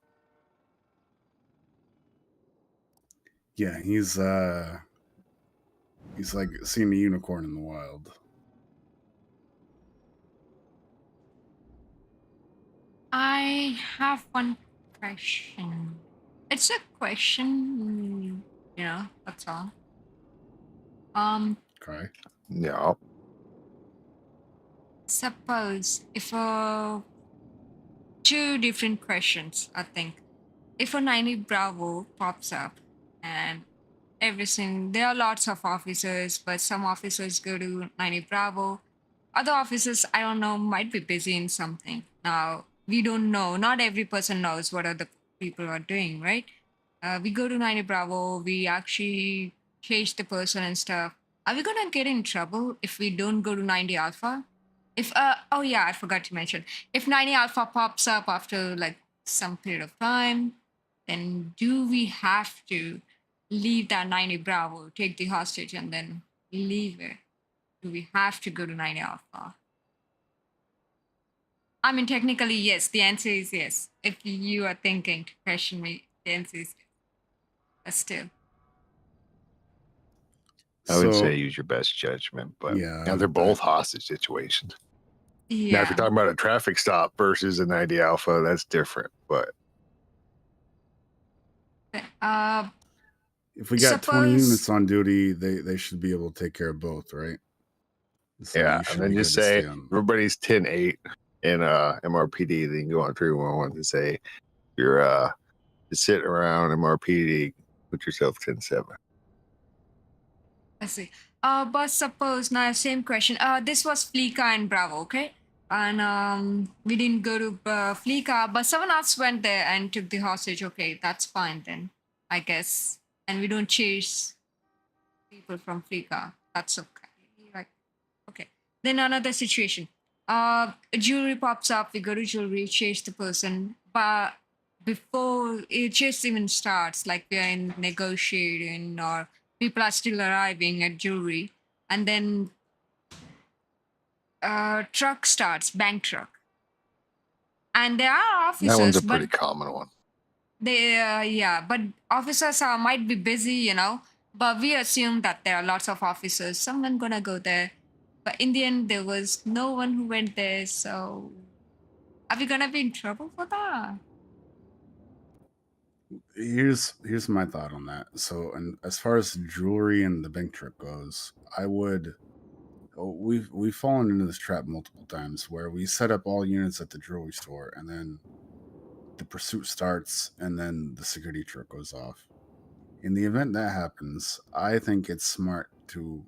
Yeah, he's like seeing a unicorn in the wild. I have one question. It's a question, that's all. Okay. Yeah. Suppose if two different questions, I think. If a 90 Bravo pops up and everything, there are lots of officers, but some officers go to 90 Bravo. Other officers, I don't know, might be busy in something. Now, we don't know. Not every person knows what other people are doing, right? We go to 90 Bravo, we actually chase the person and stuff. Are we gonna get in trouble if we don't go to 90 Alpha? If oh yeah, I forgot to mention. If 90 Alpha pops up after like some period of time, then do we have to leave that 90 Bravo, take the hostage, and then leave it? Do we have to go to 90 Alpha? I mean, technically, yes. The answer is yes. If you are thinking to question me, the answer is yes. But still. I would say use your best judgment, but yeah, they're both hostage situations. Yeah. Now, if you're talking about a traffic stop versus a 90 Alpha, that's different. But Uh, If we got 20 suppose units on duty, they should be able to take care of both, right? So Yeah, you should and then be just good to say stay on. everybody's 10-8 in MRPD. Then you go on 311 to say you're just sitting around MRPD. Put yourself 10-7. I see. But suppose now same question. This was Fleeka and Bravo, okay? And we didn't go to Fleeka, but someone else went there and took the hostage. Okay, that's fine then, I guess. And we don't chase people from Fleeka. That's okay. Like, okay. Then another situation. Jewelry pops up. We go to jewelry, chase the person, but before it chase even starts, like we are in negotiating or people are still arriving at jewelry, and then truck starts, bank truck, and there are That one's officers, a but pretty common one. they yeah, but officers might be busy, you know. But we assume that there are lots of officers. Someone gonna go there, but in the end, there was no one who went there. So, are we gonna be in trouble for that? Here's my thought on that. So, and as far as jewelry and the bank trip goes, I would. We've fallen into this trap multiple times where we set up all units at the jewelry store and then the pursuit starts and then the security truck goes off. In the event that happens, I think it's smart to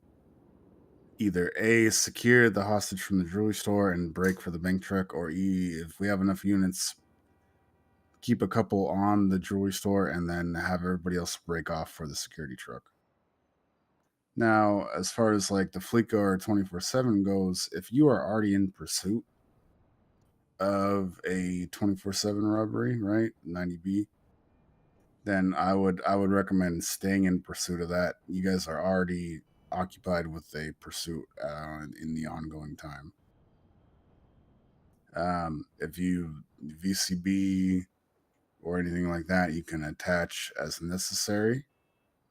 either A, secure the hostage from the jewelry store and break for the bank truck, or E, if we have enough units, keep a couple on the jewelry store and then have everybody else break off for the security truck. Now, as far as like the Fleeca or 24/7 goes, if you are already in pursuit of a 24/7 robbery, right, 90B, then I would recommend staying in pursuit of that. You guys are already occupied with a pursuit in the ongoing time. If you VCB or anything like that, you can attach as necessary,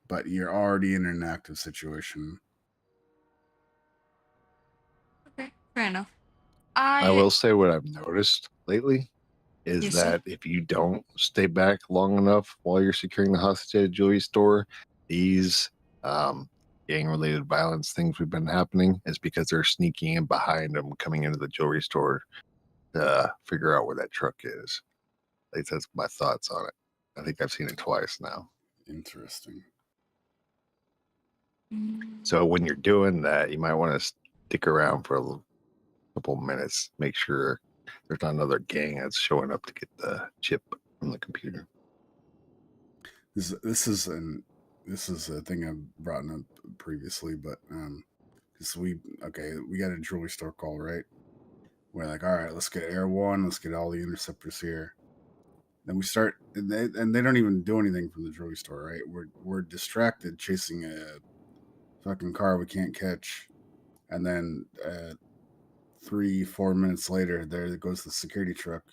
but you're already in an active situation. Okay, fair enough. I will say what I've noticed lately is Yes, sir. that if you don't stay back long enough while you're securing the hostage at a jewelry store, these gang-related violence things we've been happening is because they're sneaking in behind them, coming into the jewelry store to figure out where that truck is. At least that's my thoughts on it. I think I've seen it twice now. Interesting. So when you're doing that, you might want to stick around for a couple minutes, make sure there's not another gang that's showing up to get the chip from the computer. This is a thing I've brought up previously, but because we got a jewelry store call, right? We're like, all right, let's get Air One, let's get all the interceptors here. Then we start, and they don't even do anything from the jewelry store, right? We're distracted chasing a fucking car we can't catch, and then 3-4 minutes later, there goes the security truck,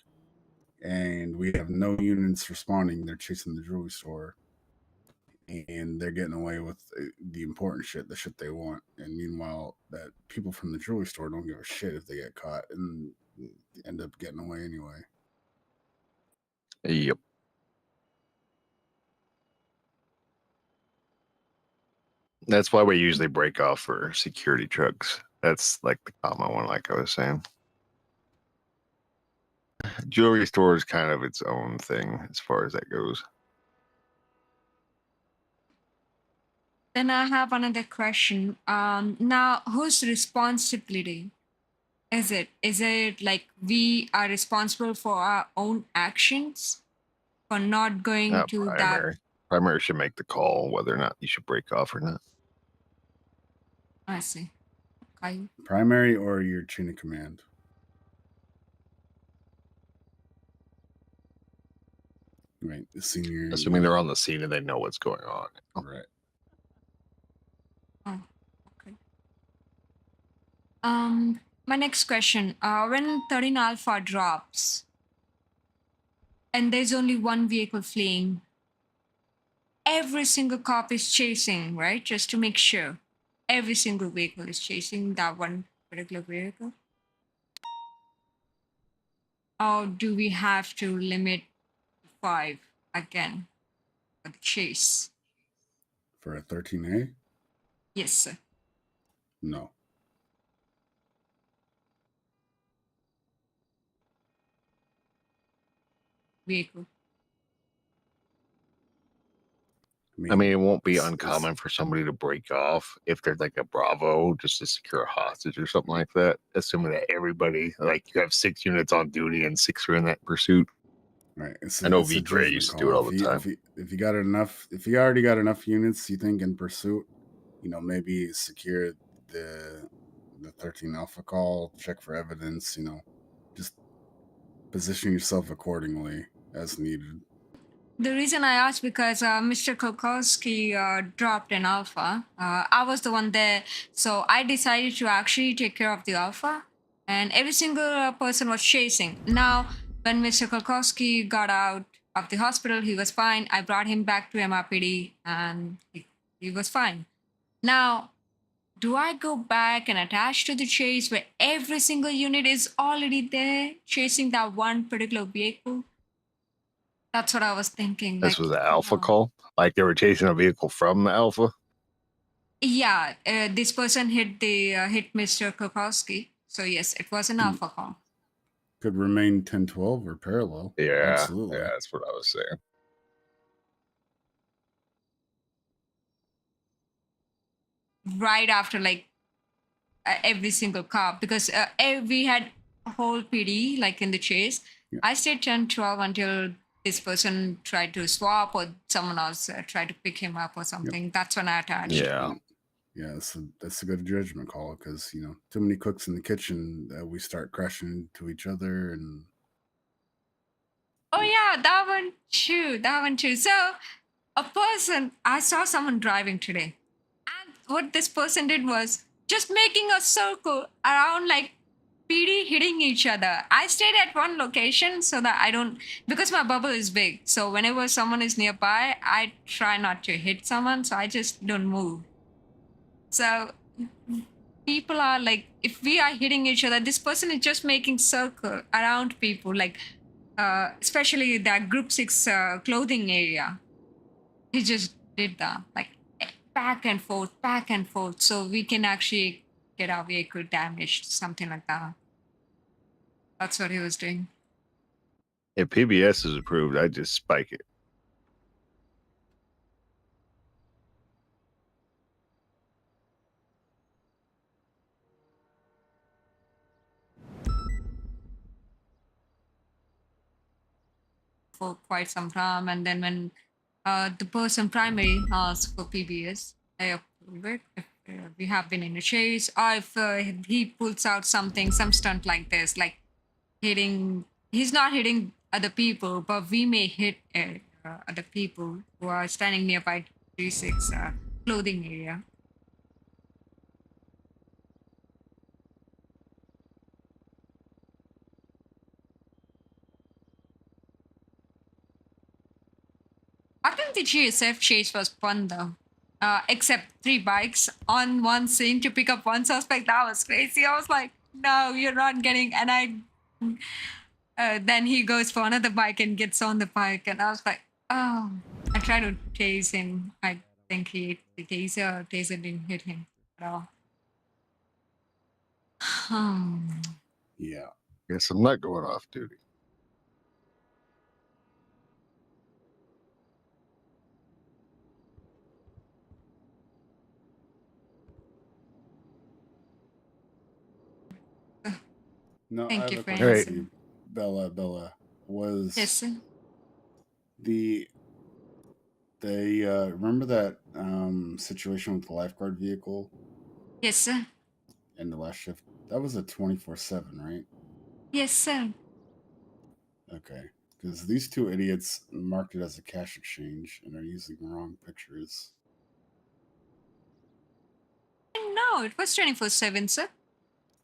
and we have no units responding. They're chasing the jewelry store, and they're getting away with the important shit, the shit they want. And meanwhile, that people from the jewelry store don't give a shit if they get caught and end up getting away anyway. Yep. That's why we usually break off for security trucks. That's like the common one, like I was saying. Jewelry store is kind of its own thing as far as that goes. Then I have another question. Now, whose responsibility is it? Is it like we are responsible for our own actions for not going Not to that? primary. Primary should make the call whether or not you should break off or not. I see. Okay. Primary or your chain of command. Right, the senior. Assuming they're on the scene and they know what's going on. Right. Oh, okay. My next question. When 13 Alpha drops and there's only one vehicle fleeing, every single cop is chasing, right? Just to make sure. Every single vehicle is chasing that one particular vehicle. Or do we have to limit 5 again? for the chase. For a 13A? Yes, sir. No. Vehicle. I mean, it won't be it's- uncommon for somebody to break off if there's like a Bravo just to secure a hostage or something like that. Assuming that everybody, like you have 6 units on duty and 6 are in that pursuit. Right. I know it's a V Gray judgment used to do call. it all the time. If you got enough, if you already got enough units, you think in pursuit, maybe secure the 13 Alpha call, check for evidence, just position yourself accordingly as needed. The reason I asked because Mr. Kokowski dropped an alpha. I was the one there, so I decided to actually take care of the alpha, and every single person was chasing. Now, when Mr. Kokowski got out of the hospital, he was fine. I brought him back to MRPD, and he was fine. Now, do I go back and attach to the chase where every single unit is already there chasing that one particular vehicle? That's what I was thinking. This Like, was an Alpha call. Like they were chasing a vehicle from the Alpha. yeah, this person hit Mr. Kokowski. So yes, it was an alpha call. Could remain 10-12 or parallel. Yeah, Absolutely. yeah, that's what I was saying. Right after like every single cop, because we had a whole PD like in the chase. Yeah. I stayed 10-12 until this person tried to swap or someone else tried to pick him up or something. That's when I attached. Yeah. Yeah, that's a good judgment call because too many cooks in the kitchen that we start crashing into each other and. Oh yeah, that one too. That one too. So I saw someone driving today, and what this person did was just making a circle around like PD hitting each other. I stayed at one location so that I don't, because my bubble is big. So whenever someone is nearby, I try not to hit someone. So I just don't move. So people are like, if we are hitting each other, this person is just making circle around people, like especially that group 6 clothing area. He just did that, like back and forth, so we can actually get our vehicle damaged, something like that. That's what he was doing. If PBS is approved, I just spike it. For quite some time, and then when the person primary asks for PBS, I approve it. If we have been in a chase, or if he pulls out some stunt like this, like hitting, he's not hitting other people, but we may hit other people who are standing nearby 36 clothing area. I think the GSF chase was fun though. Except 3 bikes on one scene to pick up one suspect. That was crazy. I was like, no, you're not getting. And then he goes for another bike and gets on the bike. And I was like, oh, I tried to tase him. I think he hit the taser. Taser didn't hit him at all. Yeah. Guess I'm not going off duty. No, Thank I have you a for question for answering. you. Bella, was Yes, sir. they remember that situation with the lifeguard vehicle Yes, sir. in the last shift? That was a 24/7, right? Yes, sir. Okay, because these two idiots marked it as a cash exchange and are using the wrong pictures. No, it was 24/7, sir.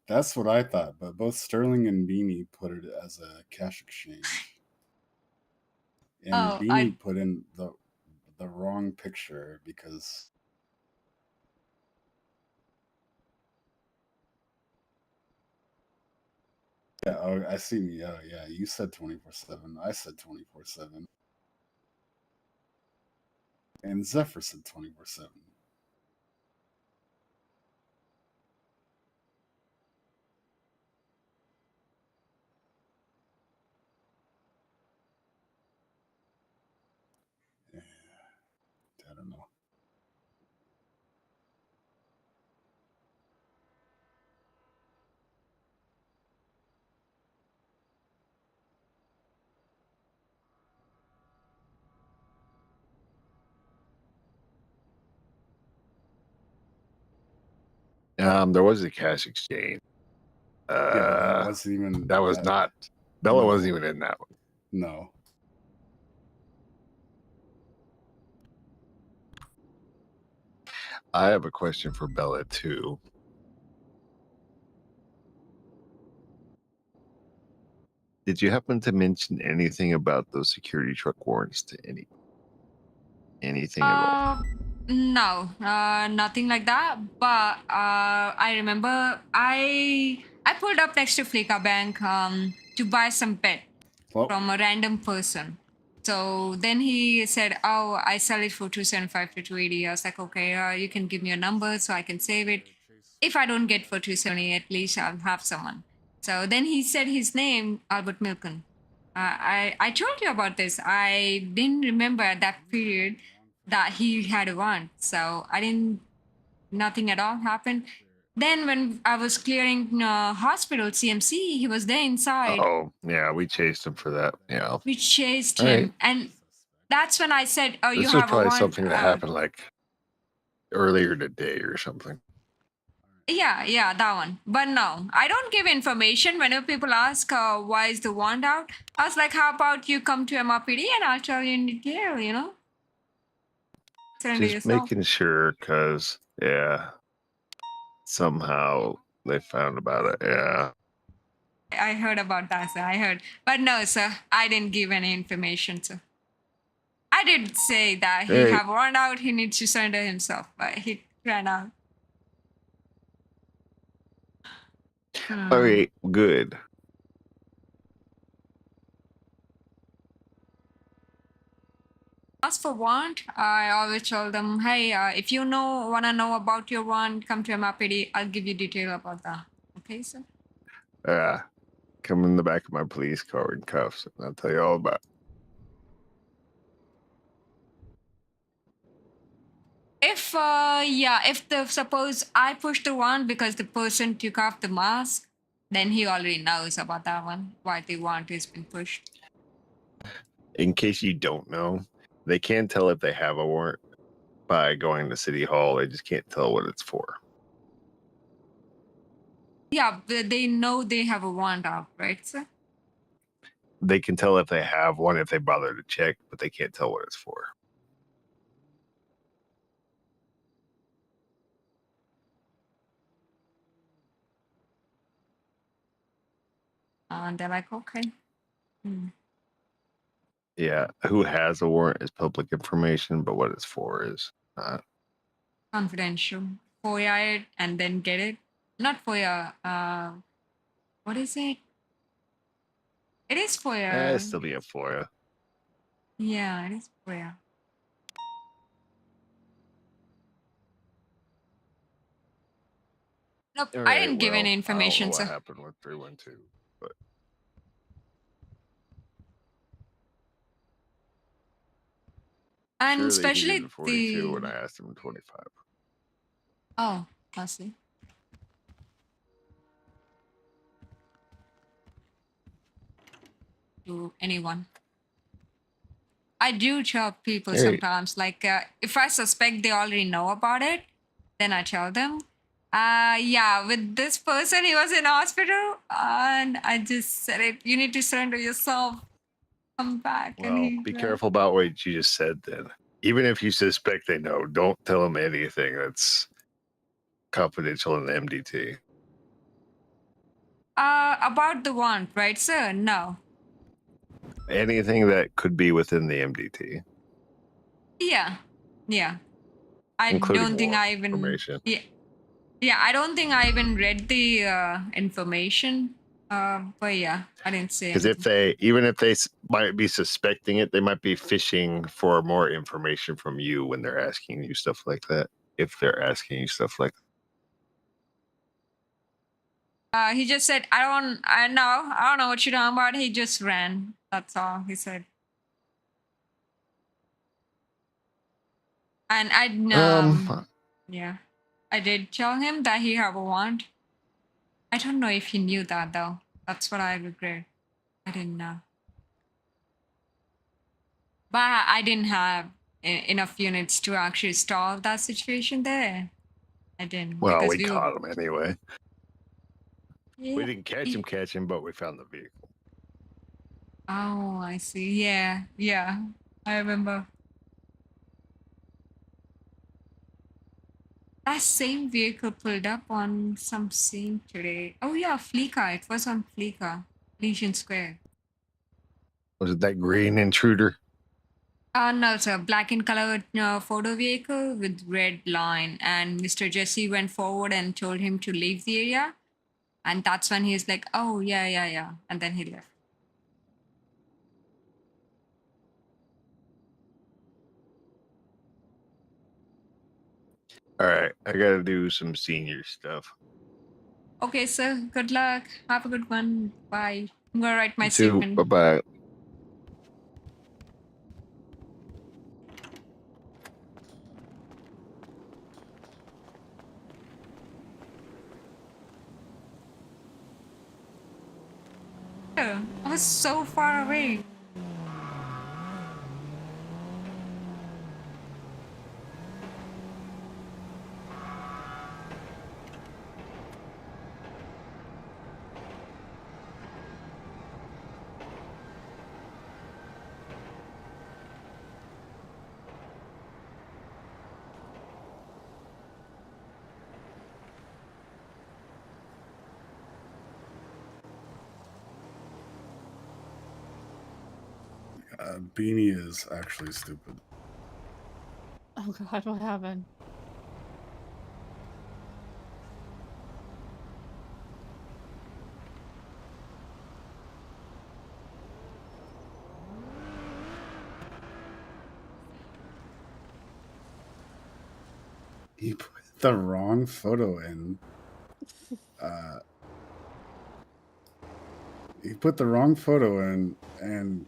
That's what I thought, but both Sterling and Beanie put it as a cash exchange. And Oh, Beanie put in the wrong picture because yeah, oh, I see. Yeah, you said 24/7. I said 24/7. And Zephyr said 24/7. Yeah, I don't know. There was a cash exchange. Yeah, but that wasn't even. That was not. Bella No. wasn't even in that one. No. I have a question for Bella too. Did you happen to mention anything about those security truck warrants to anything at all? No, nothing like that. But I remember I pulled up next to Flickr Bank to buy some pet from a random person. So then he said, "Oh, I sell it for 275 to 280." I was like, "Okay, you can give me a number so I can save it. If I don't get for 270, at least I'll have someone." So then he said his name, Albert Milken. I told you about this. I didn't remember at that period that he had a warrant, so I didn't. Nothing at all happened. Then when I was clearing hospital CMC, he was there inside. Oh, yeah, we chased him for that. Yeah. We chased All him, right. and that's when I said, "Oh, you This was have a probably warrant." something that happened like earlier today or something. Yeah, that one. But no, I don't give information. Whenever people ask why is the warrant out, I was like, how about you come to MRPD and I'll tell you in detail, you know? Surrender Just yourself. making sure, because, yeah, somehow they found about it. Yeah. I heard about that, sir. I heard. But no, sir, I didn't give any information, sir. I did say that he Hey. have warrant out, he needs to surrender himself, but he ran out. All right, good. Ask for warrant, I always tell them, hey, if you wanna know about your warrant, come to MRPD. I'll give you detail about that. Okay, sir? Come in the back of my police car in cuffs, and I'll tell you all about it. If suppose I push the warrant because the person took off the mask, then he already knows about that one, why the warrant has been pushed. In case you don't know, they can tell if they have a warrant by going to City Hall. They just can't tell what it's for. Yeah, they know they have a warrant out, right, sir? They can tell if they have one if they bother to check, but they can't tell what it's for. And they're like, okay. Yeah, who has a warrant is public information, but what it's for is not. Confidential. FOIA it and then get it. Not FOIA. What is it? It is FOIA. It's still be a FOIA. Yeah, it is FOIA. Nope, All I right, didn't give any information, I don't know sir. what happened with 312, but And sure especially they can give 42 when I asked them 25. Oh, I see. To anyone. I do tell people Hey. sometimes, like if I suspect they already know about it, then I tell them. Yeah, with this person, he was in hospital, and I just said it. You need to surrender yourself. Come back. Well, and he be ran. careful about what you just said then. Even if you suspect they know, don't tell them anything that's confidential in the MDT. About the warrant, right, sir? No. Anything that could be within the MDT. Yeah. I Including don't think warrant I even. information. Yeah, I don't think I even read the information. But yeah, I didn't say Because anything. even if they might be suspecting it, they might be fishing for more information from you when they're asking you stuff like that. If they're asking you stuff like He just said, I don't know what you're talking about. He just ran. That's all he said. And yeah, I did tell him that he have a wand. I don't know if he knew that though. That's what I regret. I didn't know. But I didn't have enough units to actually stall that situation there. I didn't well, because we we were. caught him anyway. Yeah. We didn't catch him, but we found the vehicle. Oh, I see. Yeah, yeah. I remember. That same vehicle pulled up on some scene today. Oh yeah, Fleeca. It was on Fleeca, Legion Square. Was it that green intruder? No, it's a black and colored photo vehicle with red line. And Mr. Jesse went forward and told him to leave the area. And that's when he's like, oh, yeah. And then he left. All right, I gotta do some senior stuff. Okay, sir. Good luck. Have a good one. Bye. I'm going to write my You too. statement. Bye bye. I was so far away. Beanie is actually stupid. Oh God, what happened? He put the wrong photo in. He put the wrong photo in, and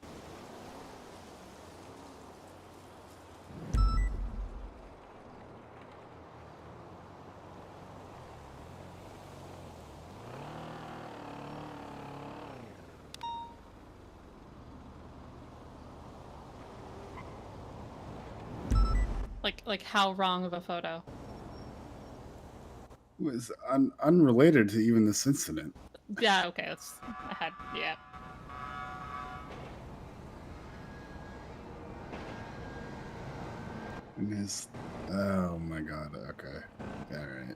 Like how wrong of a photo? was unrelated to even this incident. Yeah, okay, yeah. And his, oh my god, okay. Alright.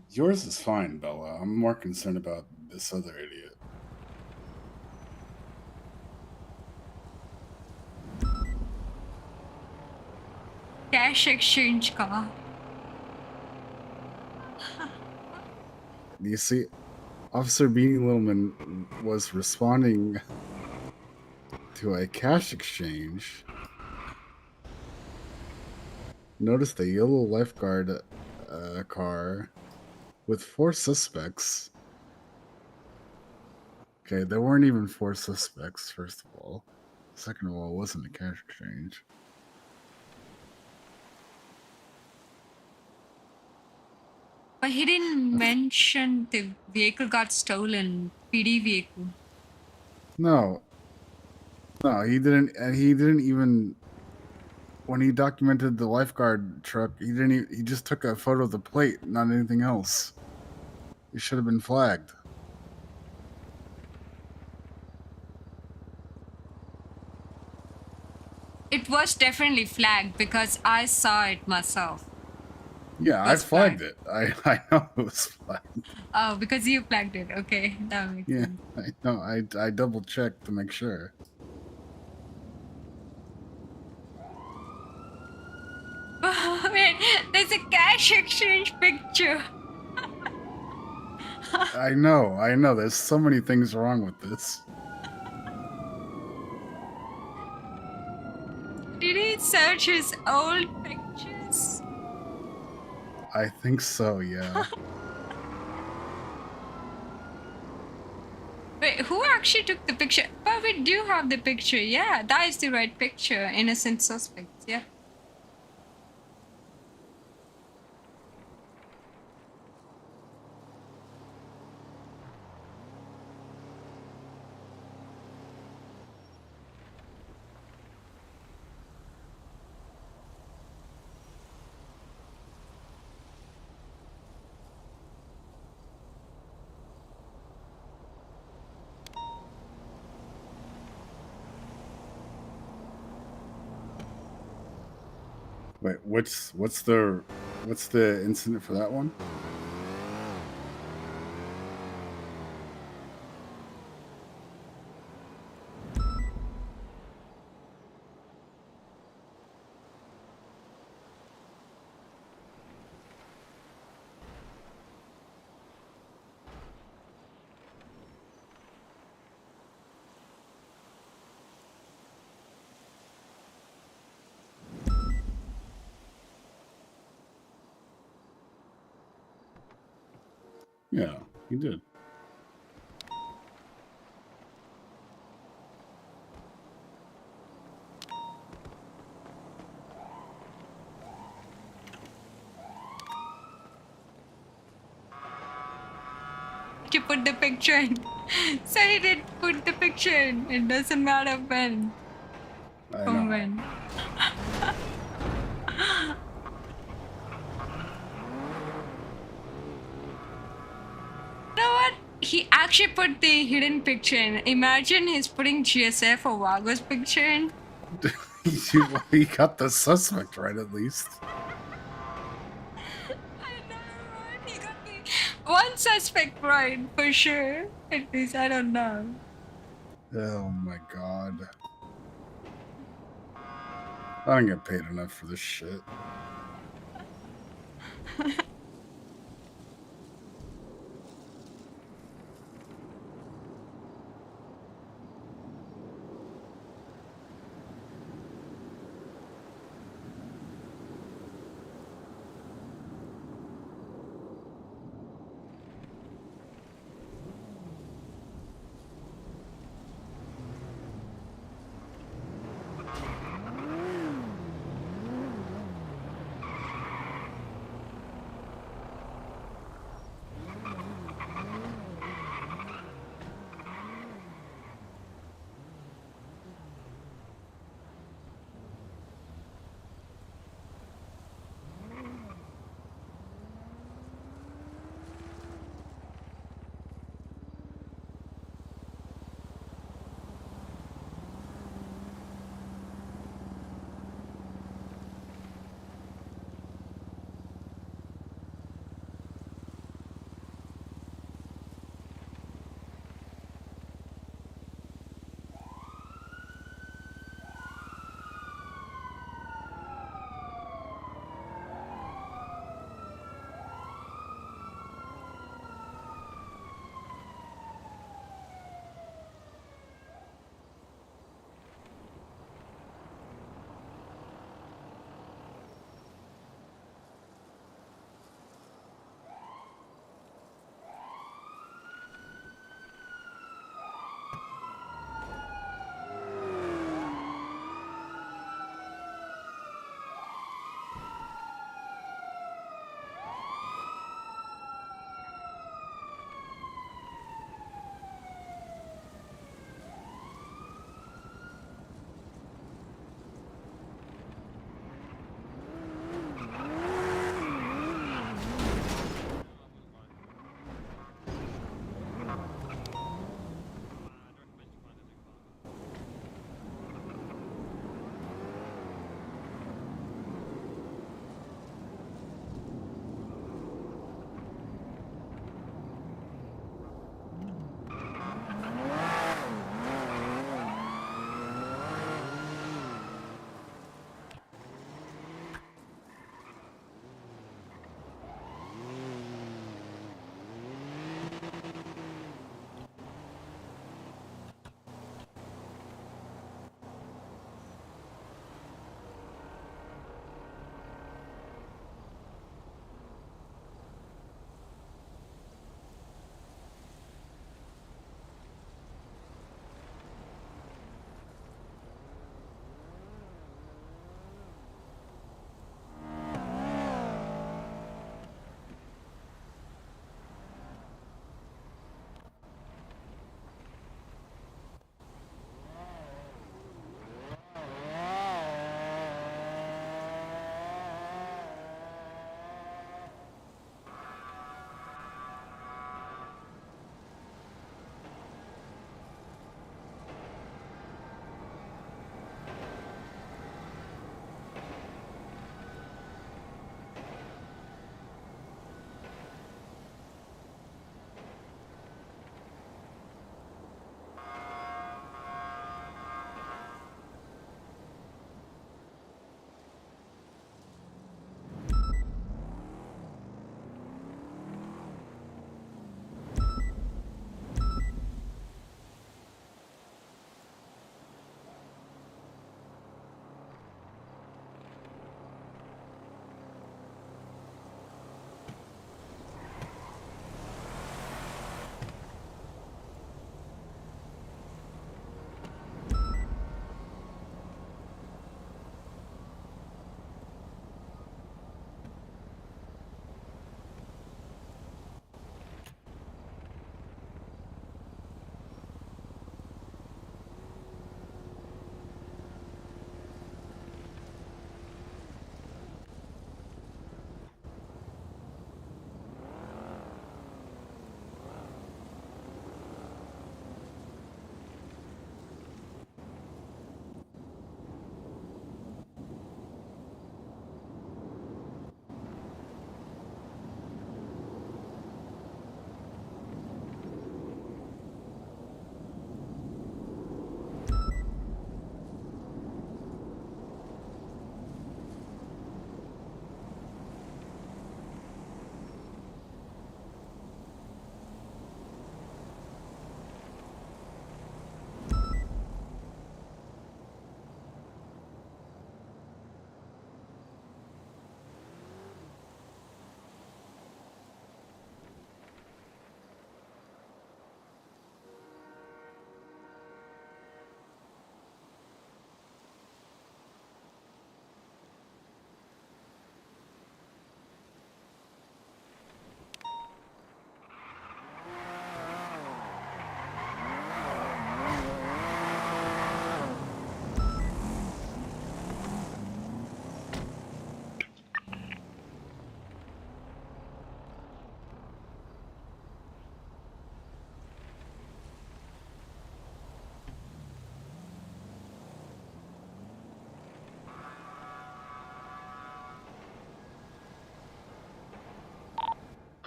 Yours is fine, Bella. I'm more concerned about this other idiot. Cash exchange car. You see, Officer Beanie Littleman was responding to a cash exchange. Noticed a yellow lifeguard car with 4 suspects. Okay, there weren't even 4 suspects, first of all. Second of all, it wasn't a cash exchange. But he didn't mention the vehicle got stolen. PD vehicle. No, he didn't. And he didn't even. When he documented the lifeguard truck, he didn't. He just took a photo of the plate, not anything else. It should have been flagged. It was definitely flagged because I saw it myself. Yeah, I flagged it. I know it was flagged. Oh, because you flagged it. Okay, that makes Yeah, sense. I know. I double checked to make sure. Wait, there's a cash exchange picture. I know. There's so many things wrong with this. Did he search his old pictures? I think so, yeah. Wait, who actually took the picture? But we do have the picture. Yeah, that is the right picture. Innocent suspects. Yeah. Wait, what's the incident for that one? Yeah, he did. To put the picture in. So he did put the picture in. It doesn't matter when. I From know. when. You know what? He actually put the hidden picture in. Imagine he's putting GSF or Vago's picture in. He got the suspect right at least. He got the one suspect right, for sure. At least, I don't know. Oh my god. I don't get paid enough for this shit.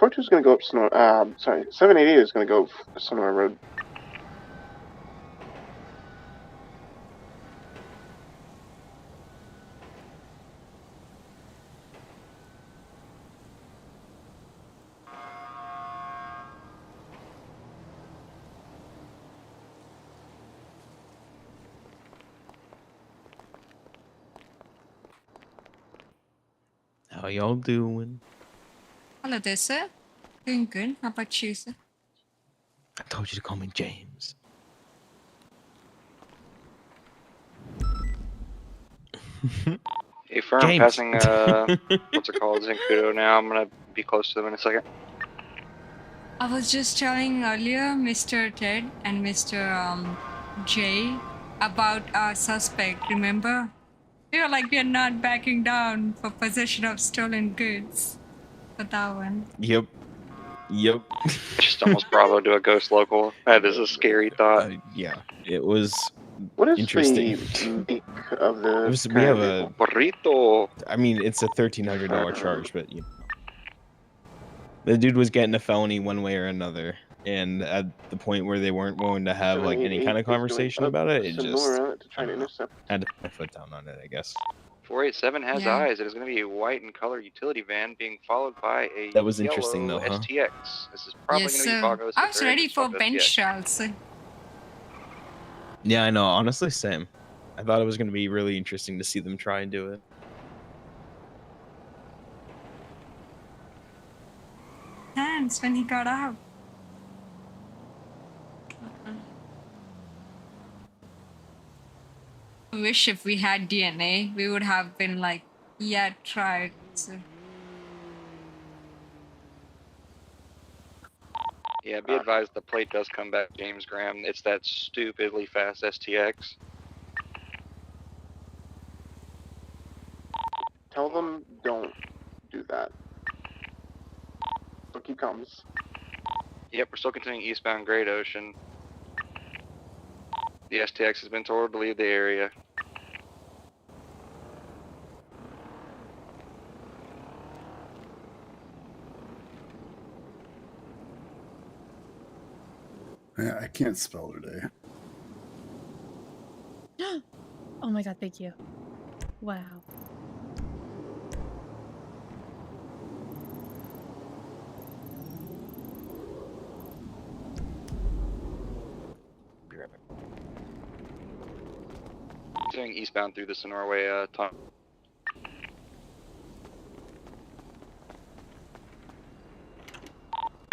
4-2 is going to go up Sonora. Sorry, 788 is going to go Sonora Road. How y'all doing? Hello there, sir. Doing good. How about you, sir? I told you to call me James. Hey, firm, James. passing, what's it called, Zincudo now. I'm gonna be close to them in a second. I was just telling earlier, Mr. Ted and Mr. Jay, about our suspect, remember? We were like, we are not backing down for possession of stolen goods. For that one. Yep. Yep. Just almost bravo to a ghost local. That is a scary thought. Yeah, it was What is interesting. the beak of the We have current a burrito. I mean, it's a $1,300 charge, but you know, the dude was getting a felony one way or another, and at the point where they weren't willing to have like any kind of 788 is going conversation up about it, it just Sonora to try I to don't know. intercept. Had to put my foot down on it, I guess. 487 has Yeah. eyes. It is going to be a white in color utility van being followed by a That was interesting, yellow though, huh? STX. This is probably Yes, going to be sir. Vagos. I if was they're in ready this for Vagos bench yet. trials, sir. Yeah, I know. Honestly, same. I thought it was going to be really interesting to see them try and do it. Hands when he got out. I wish if we had DNA, we would have been like, yeah, try it. So, Yeah, be advised the plate does come back, James Graham. It's that stupidly fast STX. Tell them don't do that. So keep calm. Yep, we're still continuing eastbound Great Ocean. The STX has been told to leave the area. Yeah, I can't spell today. Oh my god, thank you. Wow. Be right back. Continuing eastbound through the Sonora Way tunnel.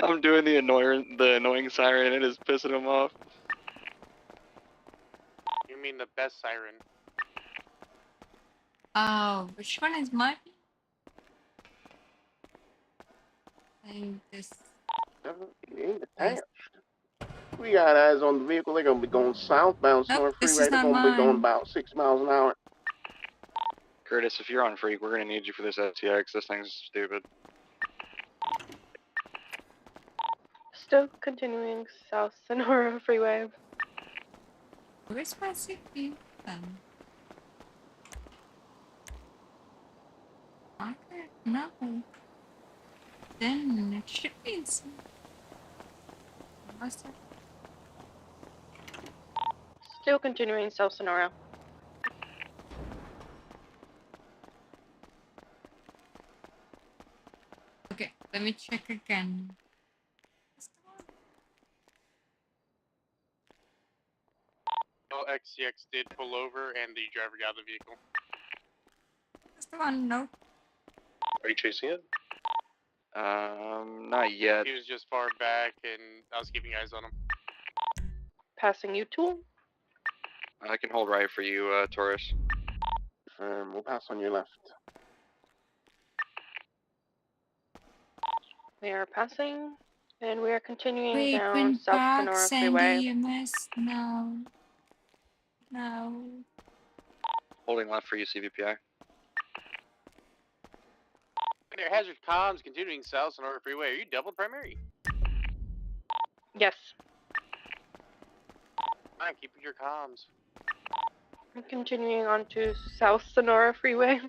I'm doing the annoying siren. It is pissing him off. You mean the best siren? oh, which one is mine? I think this. 788 attached. We got eyes on the vehicle. They're gonna be going southbound Sonora Nope, this Freeway. is They're not gonna be going mine. about 6 miles an hour. Curtis, if you're on Freak, we're gonna need you for this STX. This thing's stupid. Still continuing South Sonora Freeway. Where's my CPU then? Okay, no. Then it should be inside. What's that? Still continuing South Sonora. Okay, let me check again. XCX did pull over and the driver got out of the vehicle. That's the one, no. Are you chasing it? Not yet. He was just far back and I was keeping eyes on him. Passing you tool. I can hold right for you, Taurus. We'll pass on your left. We are passing, and we are continuing Wait, down when South back, Sonora Sandy Freeway. EMS? No. No. Holding left for you, CVPI. There, hazard comms continuing south Sonora Freeway. Are you double primary? Yes. Fine, keep your comms. I'm continuing on to South Sonora Freeway.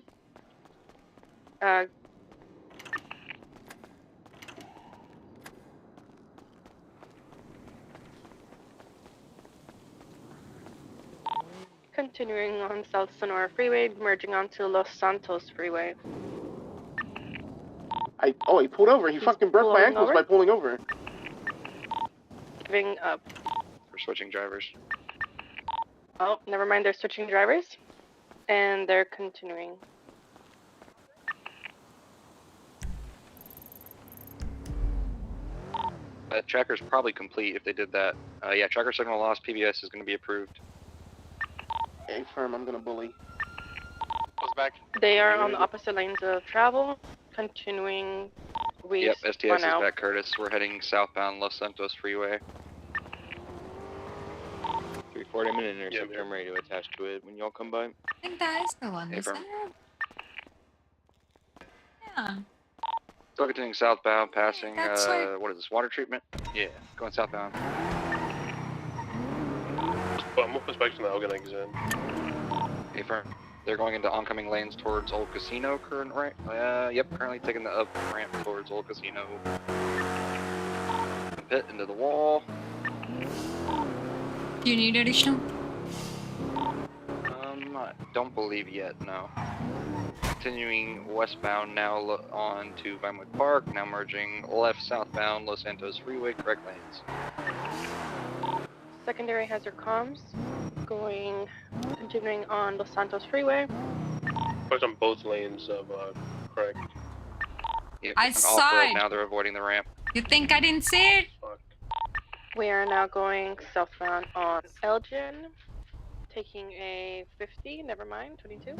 continuing on South Sonora Freeway, merging onto Los Santos Freeway. He pulled over. He fucking broke my ankles by pulling over. Giving up. We're switching drivers. Oh, never mind. They're switching drivers, and they're continuing. Tracker's probably complete if they did that. Yeah, tracker signal lost. PBS is going to be approved. Hey, firm. I'm gonna bully. Goes back. They are on the opposite lanes of travel, continuing. Yep, STS is back, Curtis. We're heading southbound Los Santos Freeway. 340-minute intercept radio attached to it when y'all come by. I think that is the one, Hey, isn't firm. it? Yeah. Still continuing southbound, passing, That's like- what is this, water treatment? Yeah, going southbound. What inspection now gonna exit? Hey, firm. They're going into oncoming lanes towards Old Casino, currently taking the up ramp towards Old Casino. Pit into the wall. Do you need additional? I don't believe yet, no. Continuing westbound now on to Vinewood Park, now merging left southbound Los Santos Freeway, correct lanes. Secondary has your comms, continuing on Los Santos Freeway. Push on both lanes of correct. Yeah, I on saw off-road it. now, they're avoiding the ramp. You think I didn't see it? We are now going southbound on Elgin, taking a 50, never mind, 22,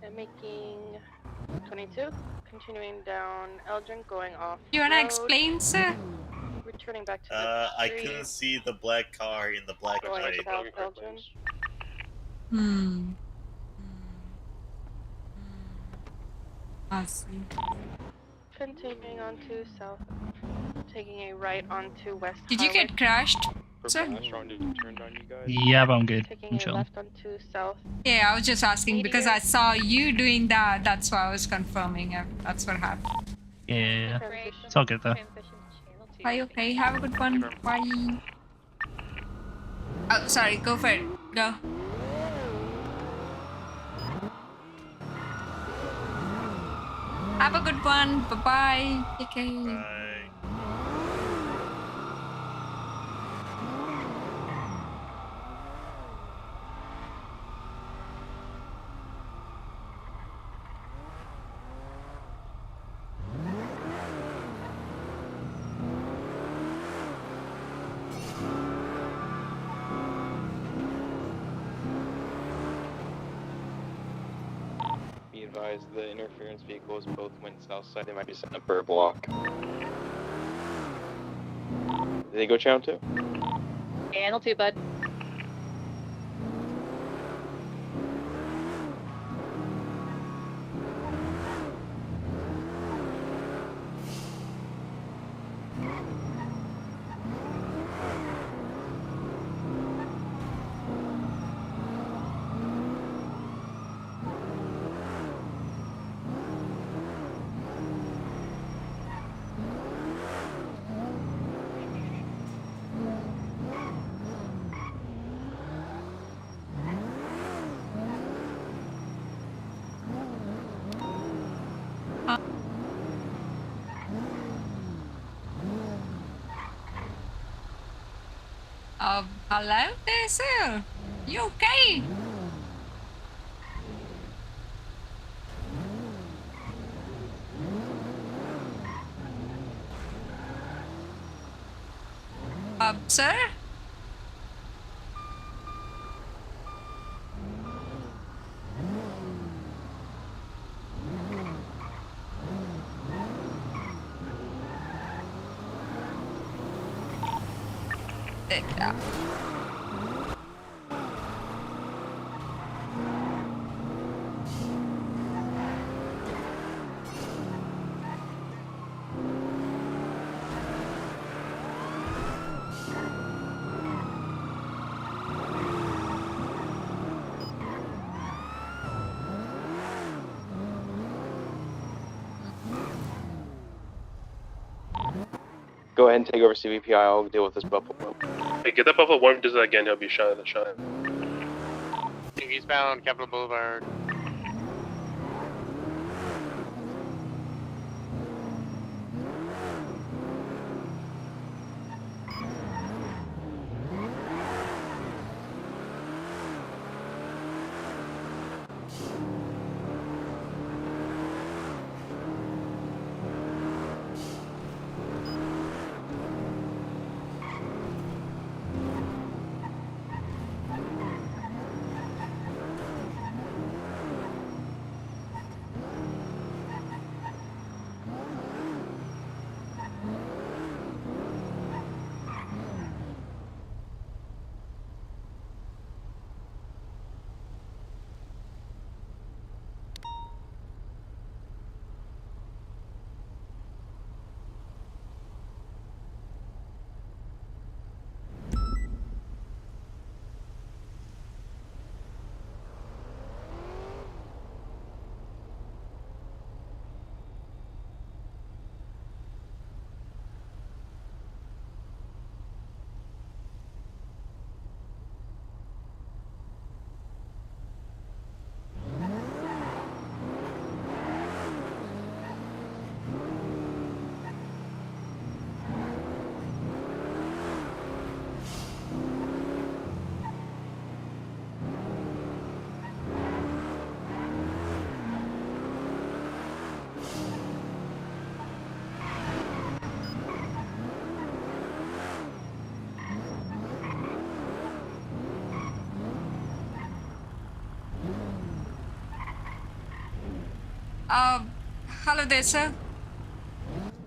and making 22, continuing down Elgin, going off You wanna road, explain, sir? returning back to the I couldn't see the black car in the black going light. south Elgin. I see. Continuing on to south, taking a right onto West Did you get crashed, sir? Yeah, but I'm good. Taking I'm a chilling. left onto south. Yeah, I was just asking because I saw you doing that. That's why I was confirming. That's what happened. Yeah, it's all good though. Bye, okay. Have a good one. Bye. Oh, sorry. Go for it. Go. Have a good one. Bye-bye. Take care. Be advised, the interference vehicles both went south side. They might be setting up for a block. Did they go channel 2? Channel 2, bud. Hello there, sir. You okay? Sir? Yeah. Go ahead and take over CVPI. I'll deal with this buffalo. Hey, get that buffalo warm. Does it again? He'll be shot in the shot. Heading eastbound Capitol Boulevard. Hello there, sir.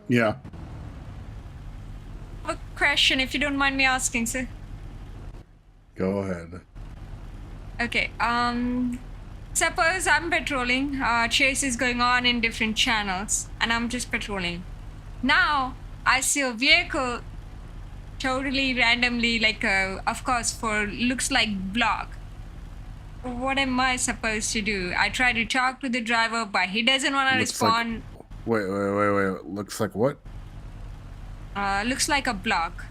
Yeah. I have a question, if you don't mind me asking, sir. Go ahead. Okay. Suppose I'm patrolling. Chase is going on in different channels, and I'm just patrolling. Now I see a vehicle totally randomly, like, of course, for looks like block. What am I supposed to do? I try to talk to the driver, but he doesn't want to respond. Wait. Looks like what? Looks like a block.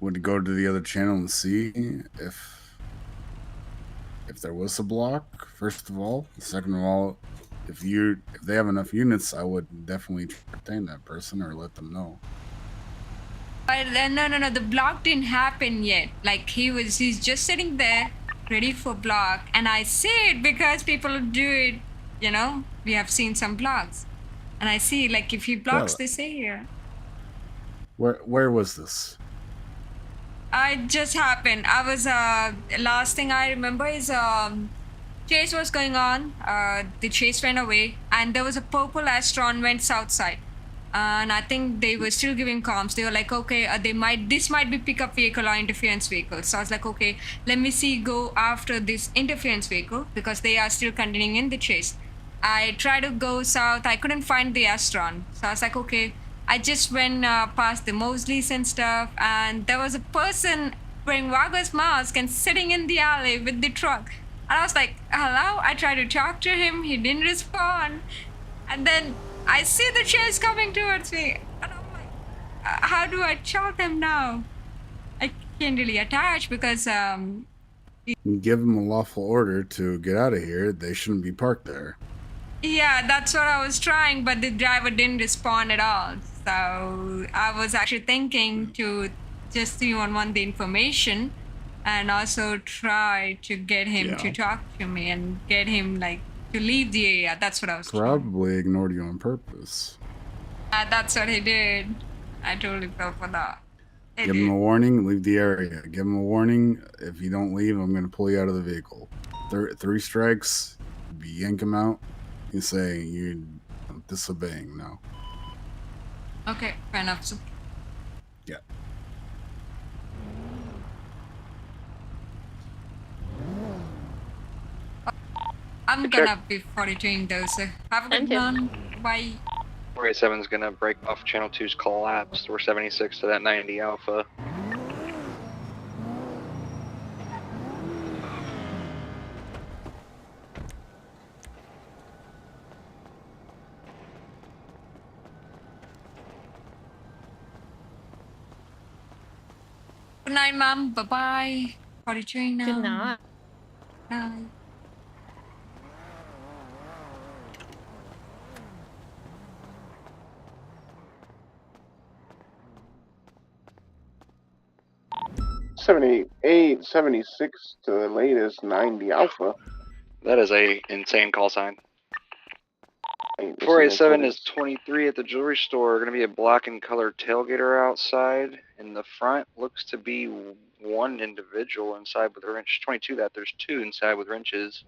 Would go to the other channel and see if there was a block. First of all, second of all, if they have enough units, I would definitely retain that person or let them know. But no. The block didn't happen yet. Like he's just sitting there, ready for block, and I see it because people do it. You know, we have seen some blocks, and I see like if he blocks this area. Where was this? It just happened. I was last thing I remember is chase was going on. The chase went away, and there was a purple Astron went south side. And I think they were still giving comms. They were like, okay, this might be pickup vehicle or interference vehicle. So I was like, okay, let me go after this interference vehicle because they are still continuing in the chase. I tried to go south. I couldn't find the Astron. So I was like, okay. I just went past the Mosleys and stuff, and there was a person wearing Wagner's mask and sitting in the alley with the truck. And I was like, hello? I tried to talk to him. He didn't respond. And then I see the chase coming towards me. And I'm like, how do I chalk them now? I can't really attach because... Give them a lawful order to get out of here. They shouldn't be parked there. Yeah, that's what I was trying, but the driver didn't respond at all. So I was actually thinking to just see on the information and also try to get him to talk to me and get him like to leave the area. That's what I was Probably ignored you on purpose. That's what he did. I totally fell for that. Give him a warning, leave the area. Give him a warning. If you don't leave, I'm going to pull you out of the vehicle. 3 strikes, you yank him out. You say you're disobeying now. Okay, fair enough. So. Yeah. I'm gonna be 42ing those. Have a good one. Bye. 487's gonna break off Channel 2's collapse. We're 76 to that 90 Alpha. Good night, ma'am. Bye-bye. Party train now. Good night. Night. $78, 76 to the latest 90 Alpha. That is a insane call sign. Hey, listen, 487 it's- is 23 at the jewelry store. Going to be a black and colored tailgater outside. In the front looks to be one individual inside with a wrench. 22 that there's two inside with wrenches.